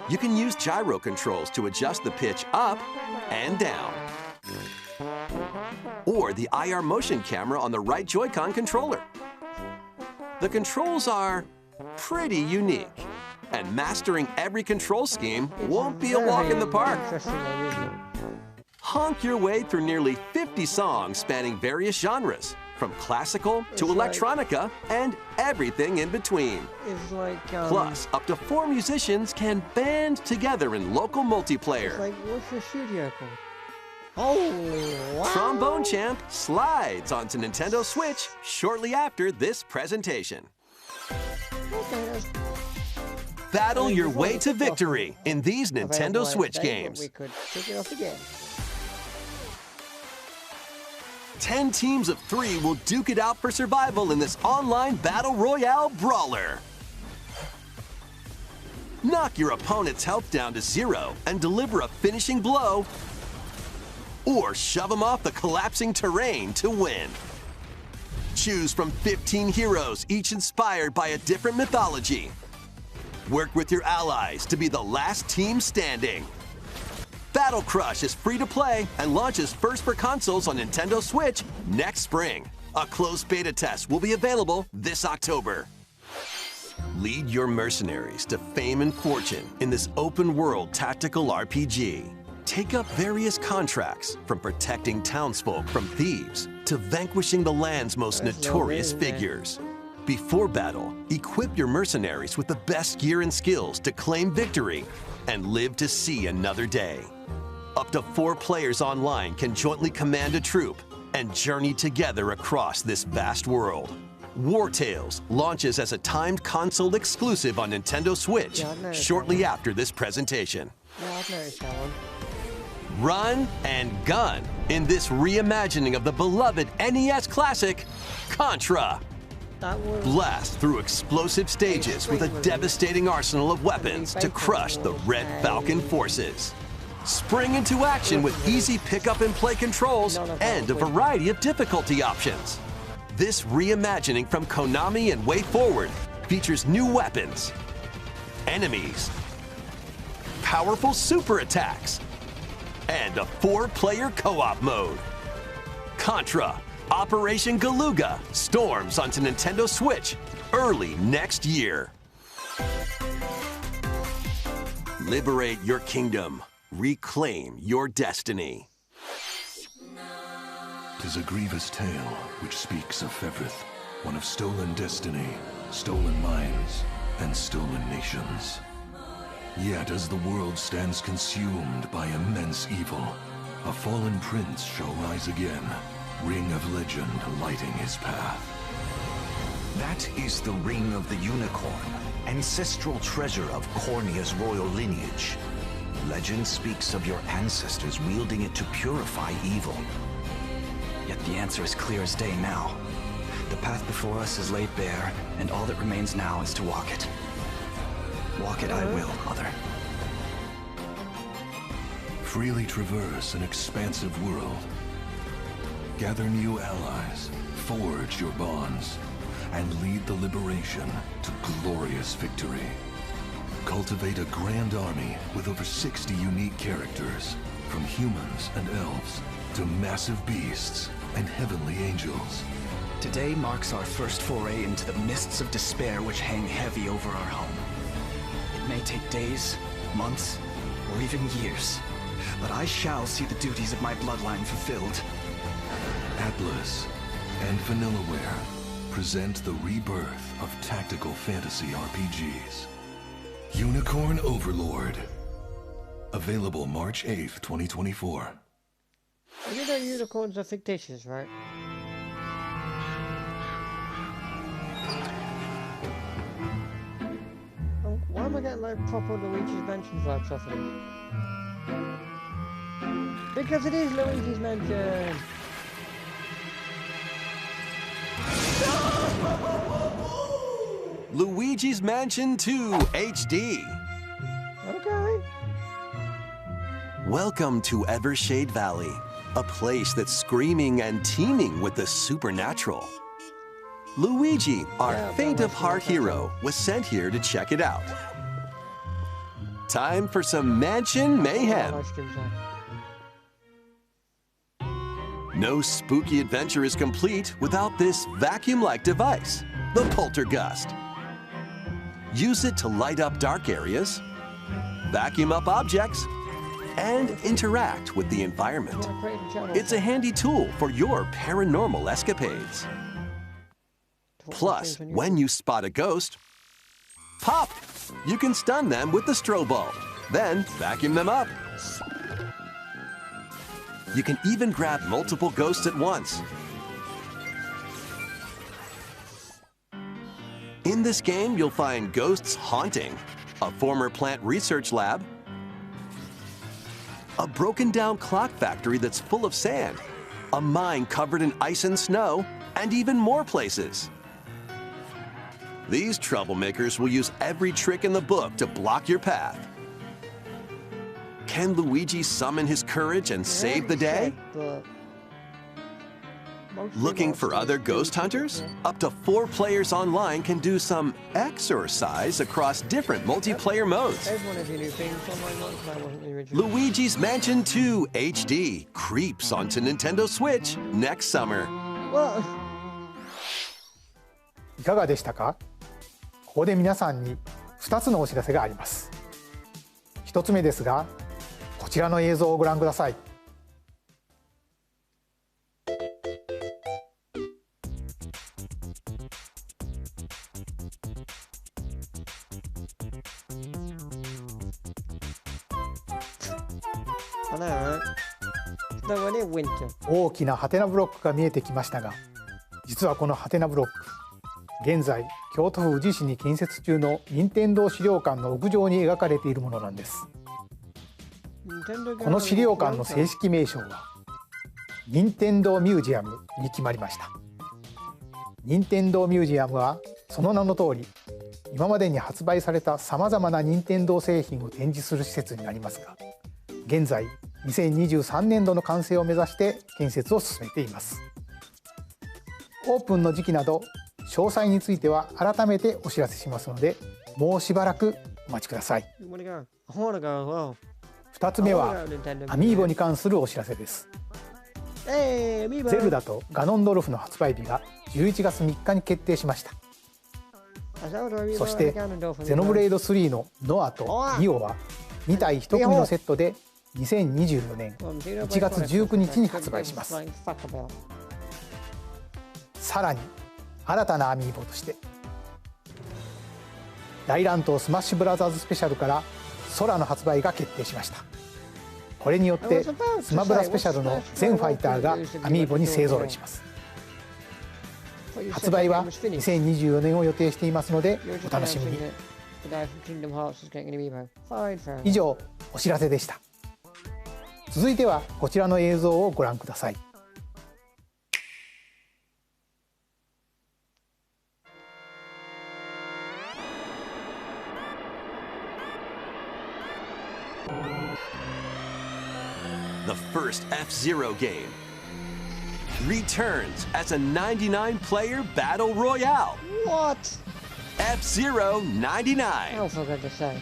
You can use gyro controls to adjust the pitch up and down. Or the IR motion camera on the right Joy-Con controller. The controls are pretty unique, and mastering every control scheme won't be a walk in the park. Interesting, though, isn't it? Honk your way through nearly 50 songs spanning various genres, from classical to It's like- electronica and everything in between. It's like, Plus, up to 4 musicians can band together in local it's multiplayer. like, what's your studio called? Holy wow! Trombone Champ slides onto Nintendo Switch shortly after this presentation. Okay, that's Battle your before way we to kick off, victory in these available Nintendo right Switch today, but games. We could kick it off again. 10 teams of 3 will duke it out for survival in this online battle royale brawler. Knock your opponent's health down to 0 and deliver a finishing blow, or shove them off the collapsing terrain to win. Choose from 15 heroes, each inspired by a different mythology. Work with your allies to be the last team standing. Battle Crush is free to play and launches first for consoles on Nintendo Switch next spring. A closed beta test will be available this October. Lead your mercenaries to fame and fortune in this open-world tactical RPG. Take up various contracts, from protecting townsfolk from thieves to vanquishing the land's most That's notorious no way, man. figures. Before battle, equip your mercenaries with the best gear and skills to claim victory and live to see another day. Up to 4 players online can jointly command a troop and journey together across this vast world. War Tales launches as a timed console exclusive on Nintendo Switch Yeah, I've noticed shortly that after this presentation. Yeah, I've noticed that one. Run and gun in this reimagining of the beloved NES classic, Contra. That was Blast through explosive stages with a devastating arsenal of weapons to crush the Red Falcon forces. Spring into action with easy pick-up and play controls and a variety of difficulty options. This reimagining from Konami and WayForward features new weapons, enemies, powerful super attacks, and a 4-player co-op mode. Contra Operation Galuga storms onto Nintendo Switch early next year. Liberate your kingdom. Reclaim your destiny. 'Tis a grievous tale which speaks of Fevrith, one of stolen destiny, stolen minds, and stolen nations. Yet as the world stands consumed by immense evil, a fallen prince shall rise again, ring of legend lighting his path. That is the Ring of the Unicorn, ancestral treasure of Cornea's royal lineage. Legend speaks of your ancestors wielding it to purify evil. Yet the answer is clear as day now. The path before us is laid bare, and all that remains now is to walk it. Walk it I will, Mother. Freely traverse an expansive world. Gather new allies, forge your bonds, and lead the liberation to glorious victory. Cultivate a grand army with over 60 unique characters, from humans and elves to massive beasts and heavenly angels. Today marks our first foray into the mists of despair which hang heavy over our home. It may take days, months, or even years, but I shall see the duties of my bloodline fulfilled. Atlas and Vanillaware present the rebirth of tactical fantasy RPGs. Unicorn Overlord. Available March 8th, 2024. You know unicorns are fictitious, right? Oh, why am I getting like proper Luigi's Mansion vibes off of it? Because it is Luigi's Mansion! Luigi's Mansion 2 HD. Okay. Welcome to Evershade Valley, a place that's screaming and teeming with the supernatural. Luigi, our faint-of-heart hero, was sent here to check it out. Time for some mansion mayhem. No spooky adventure is complete without this vacuum-like device, the Poltergust. Use it to light up dark areas, vacuum up objects, and interact with the environment. It's a handy tool for your paranormal escapades. Plus, when you spot a ghost, pop! You can stun them with the strobe bulb, then vacuum them up. You can even grab multiple ghosts at once. In this game, you'll find ghosts haunting, a former plant research lab, a broken-down clock factory that's full of sand, a mine covered in ice and snow, and even more places. These troublemakers will use every trick in the book to block your path. Can Luigi summon his courage and save the day? Looking for other ghost hunters? Up to 4 players online can do some exercise across different multiplayer modes. Luigi's Mansion 2 HD creeps onto Nintendo Switch next summer. いかがでしたか？ここで皆さんに2つのお知らせがあります。1つ目ですが、こちらの映像をご覧ください。大きなハテナブロックが見えてきましたが、実はこのハテナブロック、現在京都府宇治市に建設中の任天堂資料館の屋上に描かれているものなんです。この資料館の正式名称は任天堂ミュージアムに決まりました。任天堂ミュージアムはその名の通り、今までに発売されたさまざまな任天堂製品を展示する施設になりますが、現在2023年度の完成を目指して建設を進めています。オープンの時期など詳細については改めてお知らせしますので、もうしばらくお待ちください。2つ目はアミーボに関するお知らせです。ゼルダとガノンドルフの発売日が11月3日に決定しました。そしてゼノブレイド3のノアとニオは2体1組のセットで2024年1月19日に発売します。さらに新たなアミーボとして大乱闘スマッシュブラザーズスペシャルから空の発売が決定しました。これによってスマブラスペシャルの全ファイターがアミーボに勢ぞろいします。発売は2024年を予定していますのでお楽しみに。以上お知らせでした。続いてはこちらの映像をご覧ください。The first F-Zero game returns as a 99-player battle royale. What? F-Zero 99. Oh, for goodness sake.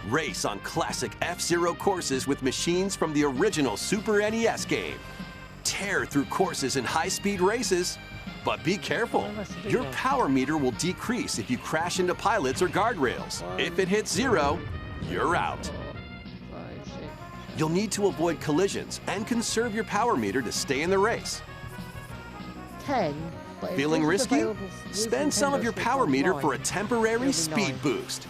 Race on classic F-Zero courses with machines from the original Super NES game. Tear through courses in high-speed races. But be careful. Your power meter will decrease if you crash into pilots or guardrails. If it hits 0, you're out. You'll need to avoid collisions and conserve your power meter to stay in the race. 10. Feeling risky? Spend some of your power meter for a temporary speed boost.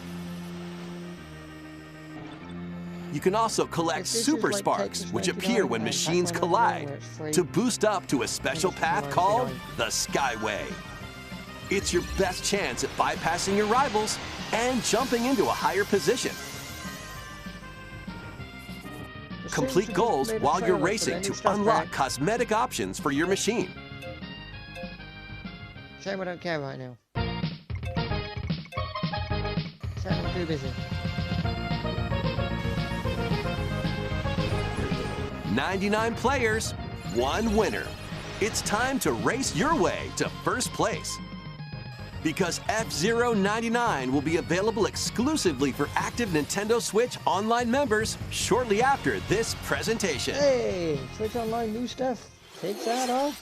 You can also collect Super Sparks, which appear when machines collide, to boost up to a special path called the Skyway. It's your best chance at bypassing your rivals and jumping into a higher position. Complete goals while you're racing to unlock cosmetic options for your machine. Shame I don't care right now. Shame I'm too busy. 99 players, 1 winner. It's time to race your way to first place. Because F-Zero 99 will be available exclusively for active Nintendo Switch Online members shortly after this presentation. Hey, Switch Online new stuff. Take that off.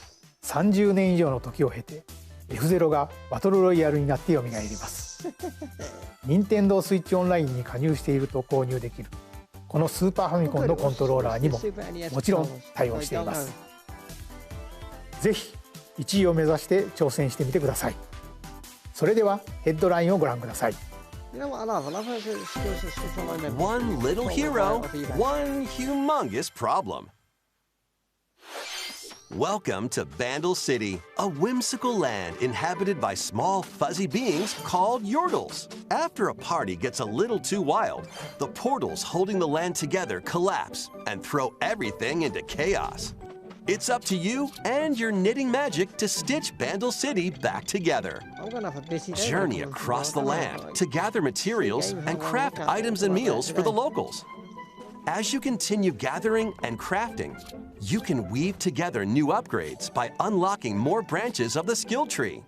30年以上の時を経て F-Zero がバトルロイヤルになって蘇ります。任天堂スイッチオンラインに加入していると購入できるこのスーパーファミコンのコントローラーにももちろん対応しています。ぜひ1位を目指して挑戦してみてください。それではヘッドラインをご覧ください。One little hero, one humongous problem. Welcome to Bandle City, a whimsical land inhabited by small fuzzy beings called Yordles. After a party gets a little too wild, the portals holding the land together collapse and throw everything into chaos. It's up to you and your knitting magic to stitch Bandle City back together. Journey across the land to gather materials and craft items and meals for the locals. As you continue gathering and crafting, you can weave together new upgrades by unlocking more branches of the skill tree.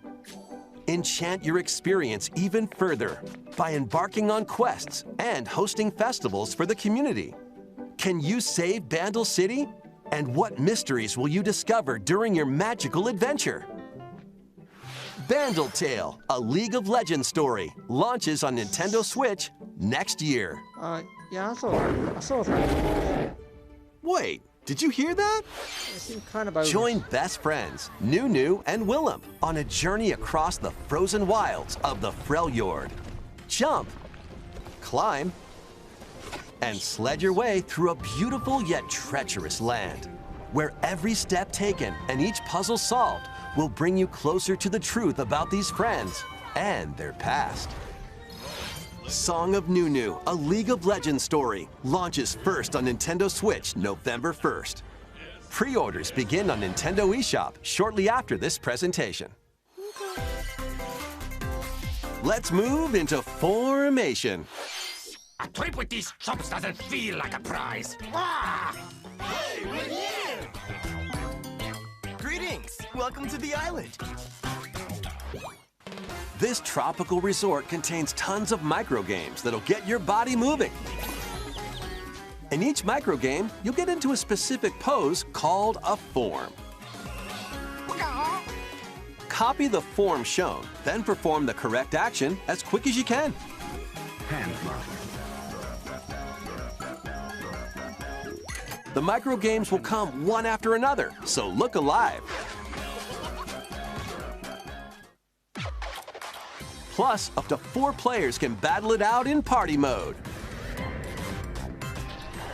Enchant your experience even further by embarking on quests and hosting festivals for the community. Can you save Bandle City? And what mysteries will you discover during your magical adventure? Bandle Tale, a League of Legends story, launches on Nintendo Switch next year. Yeah, I saw that. Wait, did you hear that? It seemed kind of bogus. Join best friends, Nunu and Willem, on a journey across the frozen wilds of the Freljord. Jump, climb, and sled your way through a beautiful yet treacherous land, where every step taken and each puzzle solved will bring you closer to the truth about these friends and their past. Song of Nunu, a League of Legends story, launches first on Nintendo Switch November 1st. Pre-orders begin on Nintendo eShop shortly after this presentation. Let's move into Formation. A trip with these chumps doesn't feel like a prize. Ah! Hey, we're here! Greetings! Welcome to the island. This tropical resort contains tons of microgames that'll get your body moving. In each microgame, you'll get into a specific pose called a form. Copy the form shown, then perform the correct action as quick as you can. The microgames will come one after another, so look alive. Plus, up to 4 players can battle it out in party mode.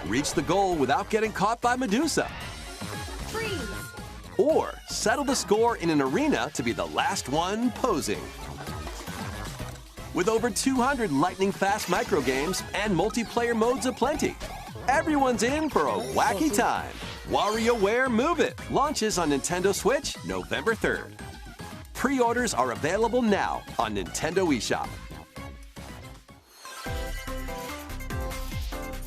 Reach the goal without getting caught by Medusa. Freeze! Or settle the score in an arena to be the last one posing. With over 200 lightning-fast microgames and multiplayer modes aplenty, everyone's in for a wacky time. WarioWare Move It launches on Nintendo Switch November 3rd. Pre-orders are available now on Nintendo eShop.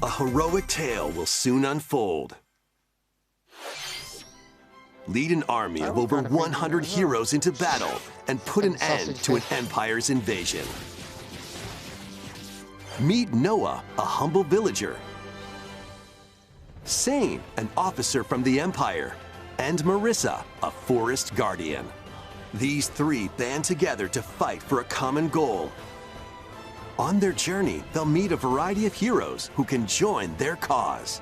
A heroic tale will soon unfold. Lead an army of over 100 heroes into battle and put an end to an empire's invasion. Meet Noah, a humble villager. Sane, an officer from the Empire. And Marissa, a forest guardian. These 3 band together to fight for a common goal. On their journey, they'll meet a variety of heroes who can join their cause.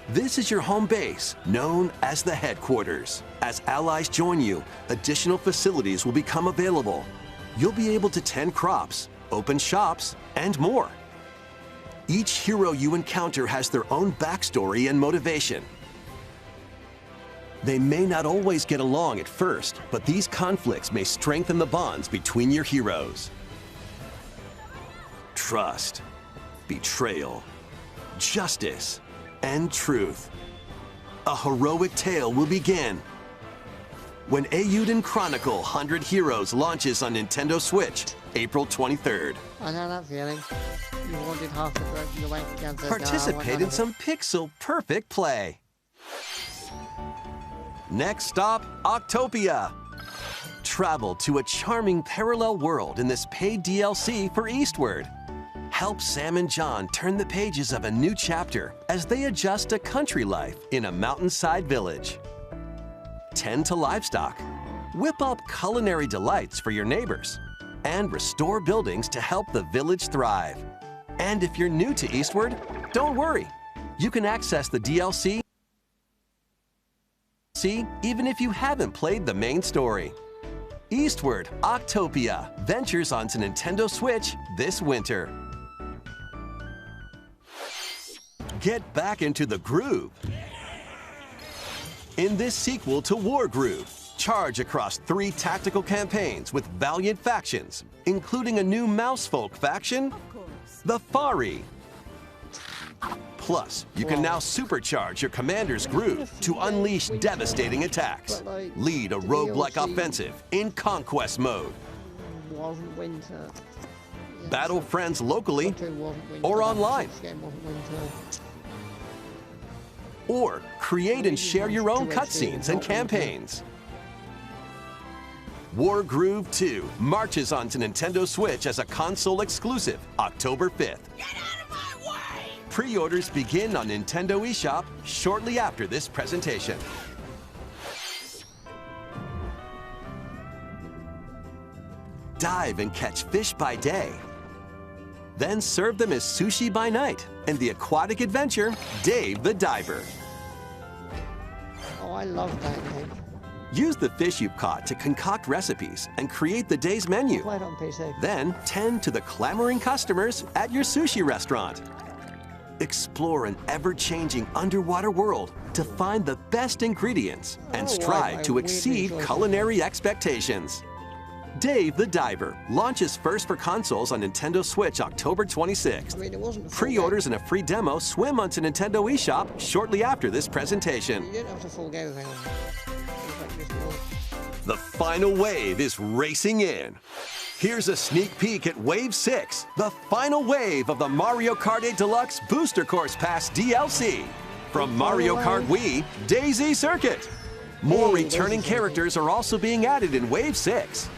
This is your home base, known as the headquarters. As allies join you, additional facilities will become available. You'll be able to tend crops, open shops, and more. Each hero you encounter has their own backstory and motivation. They may not always get along at first, but these conflicts may strengthen the bonds between your heroes. Trust, betrayal, justice, and truth. A heroic tale will begin when Eiyuden Chronicle 100 Heroes launches on Nintendo Switch, April 23rd. I know that feeling. You wanted half the bank account. Participate in some pixel-perfect play. Next stop, Octopia. Travel to a charming parallel world in this paid DLC for Eastward. Help Sam and John turn the pages of a new chapter as they adjust to country life in a mountainside village. Tend to livestock. Whip up culinary delights for your neighbors. And restore buildings to help the village thrive. And if you're new to Eastward, don't worry. You can access the DLC even if you haven't played the main story. Eastward Octopia ventures onto Nintendo Switch this winter. Get back into the groove. In this sequel to Wargroove, charge across 3 tactical campaigns with valiant factions, including a new Mousefolk faction, the Fari. Plus, you can now supercharge your commander's groove to unleash devastating attacks. Lead a roguelike offensive in Conquest mode. Battle friends locally or online. Or create and share your own cutscenes and campaigns. Wargroove 2 marches onto Nintendo Switch as a console exclusive October 5th. Pre-orders begin on Nintendo eShop shortly after this presentation. Dive and catch fish by day. Then serve them as sushi by night in the aquatic adventure, Dave the Diver. Oh, I love that game. Use the fish you've caught to concoct recipes and create the day's menu. Play it on PC. Then tend to the clamoring customers at your sushi restaurant. Explore an ever-changing underwater world to find the best ingredients and strive to exceed culinary expectations. Dave the Diver launches first for consoles on Nintendo Switch October 26th. I mean, it wasn't a full Pre-orders and a free demo swim onto Nintendo eShop shortly after this presentation. You didn't have to full game of it. It was like this little... The final wave is racing in. Here's a sneak peek at Wave 6, the final wave of the Mario Kart 8 Deluxe Booster Course Pass DLC. From Mario Kart Wii, Daisy Circuit. More returning characters are also being added in Wave 6.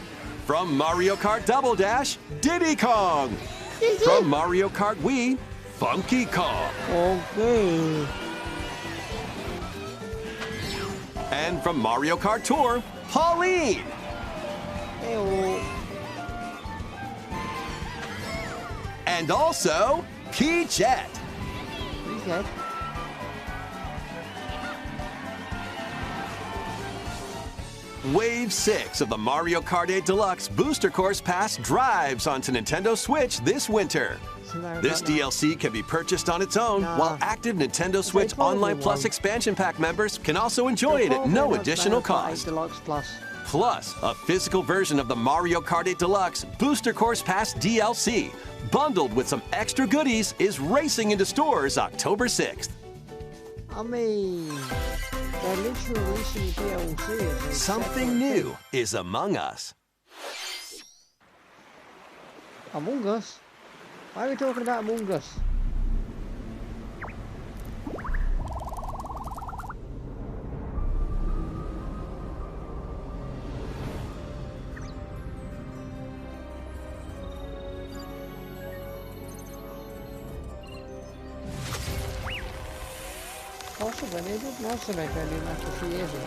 From Mario Kart Double Dash, Diddy Kong. From Mario Kart Wii, Funky Kong. Okay. And from Mario Kart Tour, Pauline. Hey-oh. And also, Peachette. Peachette. Wave 6 of the Mario Kart 8 Deluxe Booster Course Pass drives onto Nintendo Switch this winter. This DLC can be purchased on its own, while active Nintendo Switch Online Plus expansion pack members can also enjoy it at no additional cost. Plus, a physical version of the Mario Kart 8 Deluxe Booster Course Pass DLC, bundled with some extra goodies, is racing into stores October 6th. I mean, they're literally releasing DLC. Something new is among us. Among Us? Why are we talking about Among Us? Possibly, they did most of it only after 3 years ago.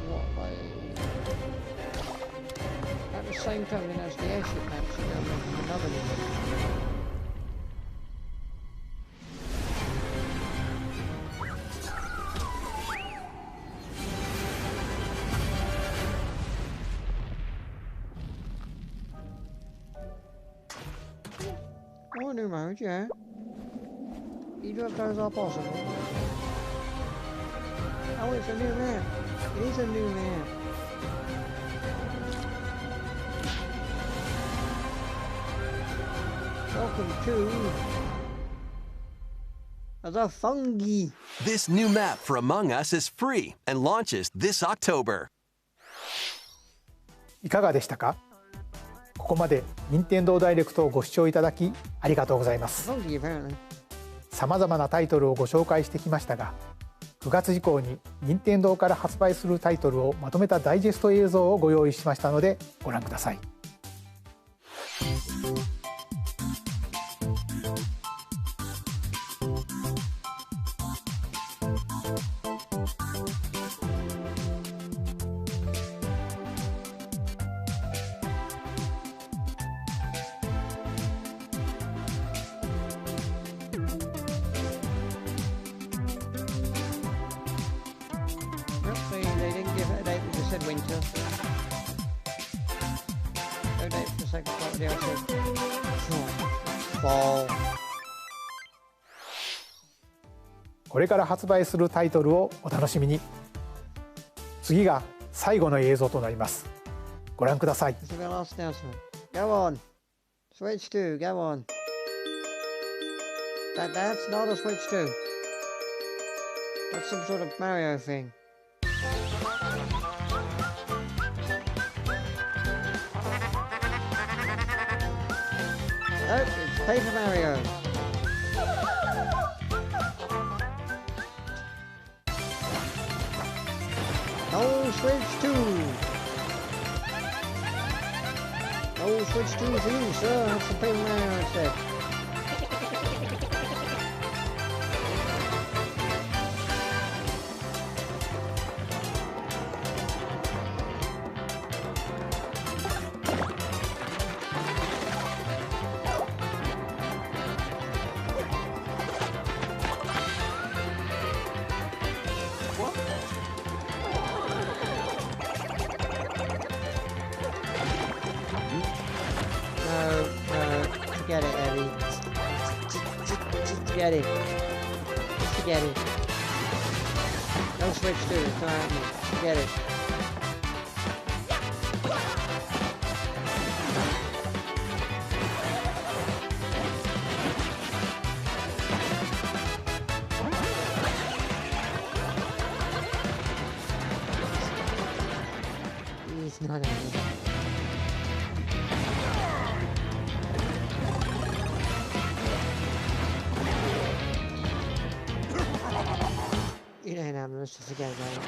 What way? At the same time, they announced the airship maps, so they're making another one. Oh, new mode, yeah. Either of those are possible. Oh, it's a new map. It is a new map. Welcome to the Fungi. This new map for Among Us is free and launches this October. いかがでしたか？ここまで任天堂ダイレクトをご視聴いただきありがとうございます。さまざまなタイトルをご紹介してきましたが、9月以降に任天堂から発売するタイトルをまとめたダイジェスト映像をご用意しましたのでご覧ください。これから発売するタイトルをお楽しみに。次が最後の映像となります。ご覧ください。Go on. Switch 2, go on. That's not a Switch 2. That's some sort of Mario thing. Nope, it's Paper Mario. No Switch 2. No Switch 2 for you, sir. Have some Paper Mario instead. Forget it, Eddie. Just forget it. Just forget it. No Switch 2, it's not happening. Forget it. I don't know. You don't have much to forget about it.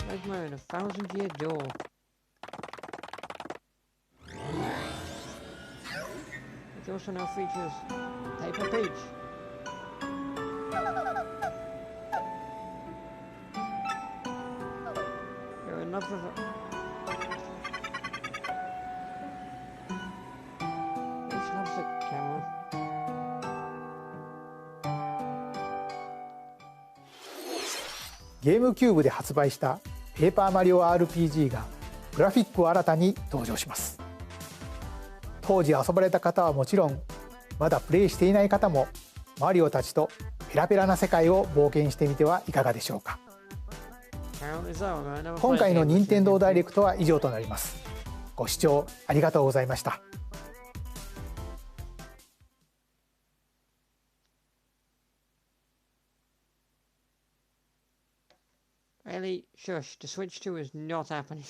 Nightmare in a 1,000-year door. It also now features Paper Peach. You're enough of a... Which loves the camera?ゲームキューブで発売したペーパーマリオ RPG がグラフィックを新たに登場します。当時遊ばれた方はもちろん、まだプレイしていない方もマリオたちとペラペラな世界を冒険してみてはいかがでしょうか。今回の任天堂ダイレクトは以上となります。ご視聴ありがとうございました。Ellie, shush, the Switch 2 is not happening.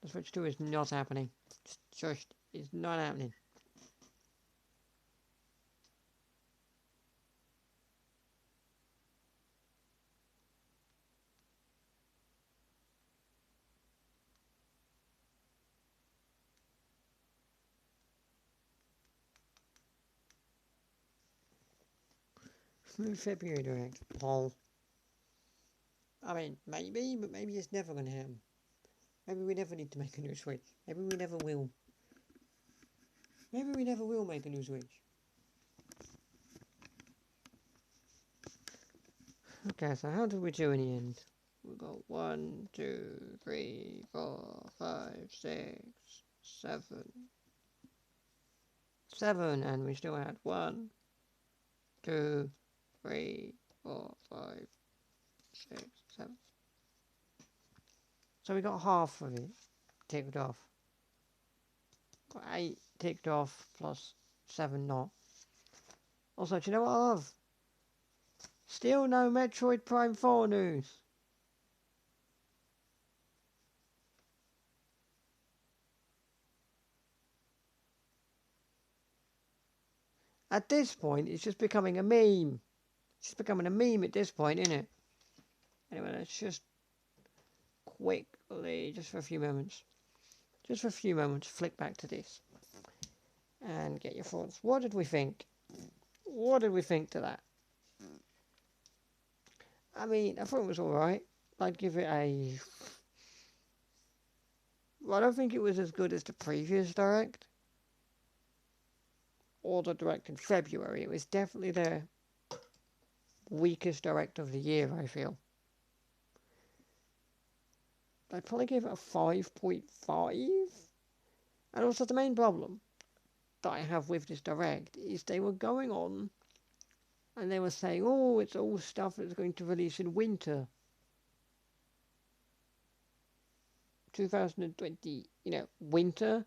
The Switch 2 is not happening. Just shush, it's not happening. February Direct. Lol. I mean, maybe, but maybe it's never going to happen. Maybe we never need to make a new Switch. Maybe we never will. Maybe we never will make a new Switch. Okay, so how did we do in the end? We got 1, 2, 3, 4, 5, 6, 7. 7, and we still had 1, 2, 3, 4, 5, 6, 7. So we got half of it ticked off. Got 8 ticked off plus 7 not. Also, do you know what I love? Still no Metroid Prime 4 news. At this point, it's just becoming a meme. It's just becoming a meme at this point, isn't it? Anyway, let's just quickly, just for a few moments, flick back to this and get your thoughts. What did we think? What did we think to that? I mean, I thought it was alright. I'd give it a... Well, I don't think it was as good as the previous Direct. Or the Direct in February. It was definitely the weakest Direct of the year, I feel. I'd probably give it a 5.5. And also the main problem that I have with this Direct is they were going on and they were saying, oh, it's all stuff that's going to release in winter 2020, winter.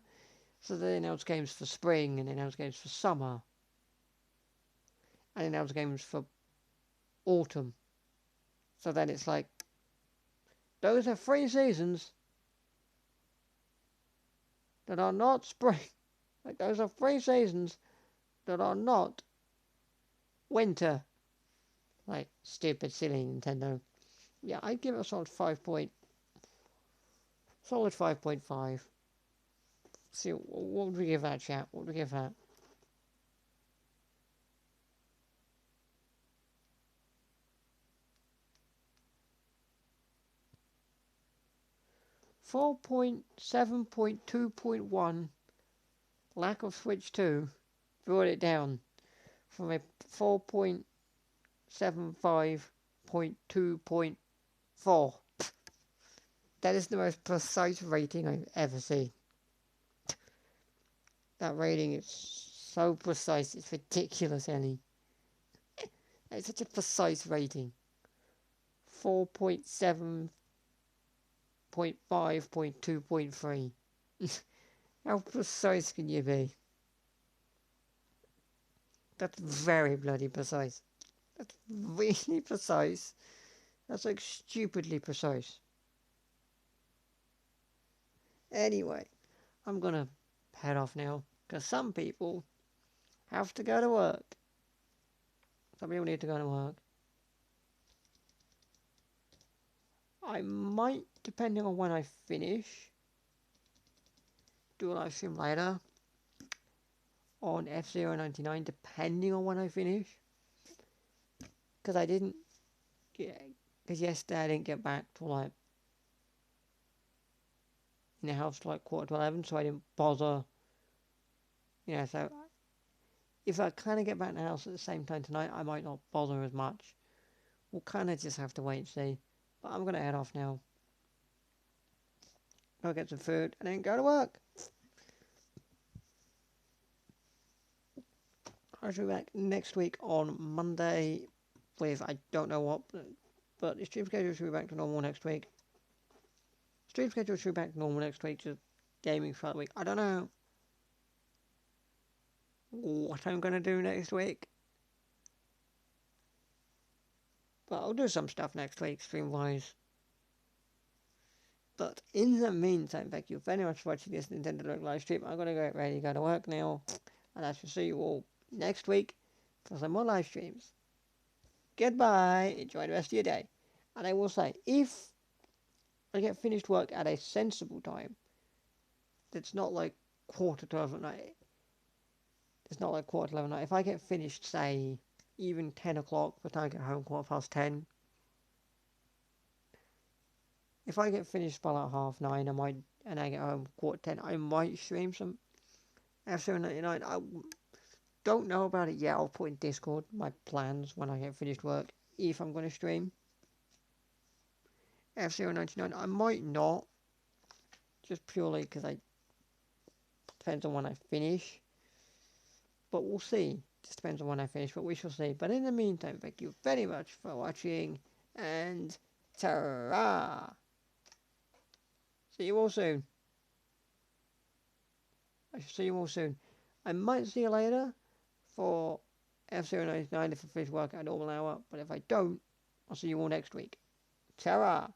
So they announced games for spring, and they announced games for summer, and they announced games for autumn. So then it's like, those are 3 seasons that are not spring. Like, those are 3 seasons that are not winter. Like, stupid, silly Nintendo. Yeah, I'd give it a solid 5.5. See, what would we give that, chat? What would we give that? .7.2.1 lack of Switch 2 brought it down from a 4.75.2.4. That is the most precise rating I've ever seen. That rating is so precise, it's ridiculous, Ellie. It's such a precise rating. 4.7, 0.5, 0.2, 0.3. How precise can you be? That's very bloody precise. That's really precise. That's like stupidly precise. Anyway, I'm gonna head off now, because some people have to go to work. Some people need to go to work. I might, depending on when I finish, do a live stream later on F099, depending on when I finish. Because I didn't, because yesterday I didn't get back till like in the house till like 11:15, so I didn't bother. You know, so if I kind of get back in the house at the same time tonight, I might not bother as much. We'll kind of just have to wait and see. But I'm going to head off now. Go get some food and then go to work. I shall be back next week on Monday with I don't know what, but the stream schedule should be back to normal next week. Stream schedule should be back to normal next week, just gaming for the week. I don't know what I'm going to do next week. But I'll do some stuff next week, stream-wise. But in the meantime, thank you very much for watching this Nintendo Direct live stream. I'm going to get ready to go to work now. And I shall see you all next week for some more live streams. Goodbye. Enjoy the rest of your day. And I will say, if I get finished work at a sensible time, that's not like 11:15 at night. It's not like 11:15 at night. If I get finished, say, even 10 o'clock, by the time I get home, 10:15. If I get finished by like 9:30, and I get home 10:15, I might stream some F099. I don't know about it yet. I'll put in Discord my plans when I get finished work, if I'm going to stream F099. I might not, just purely because depends on when I finish. But we'll see. Just depends on when I finish, but we shall see. But in the meantime, thank you very much for watching, and ta-ra! See you all soon. I shall see you all soon. I might see you later for F099 if I finish work at a normal hour, but if I don't, I'll see you all next week. Ta-ra!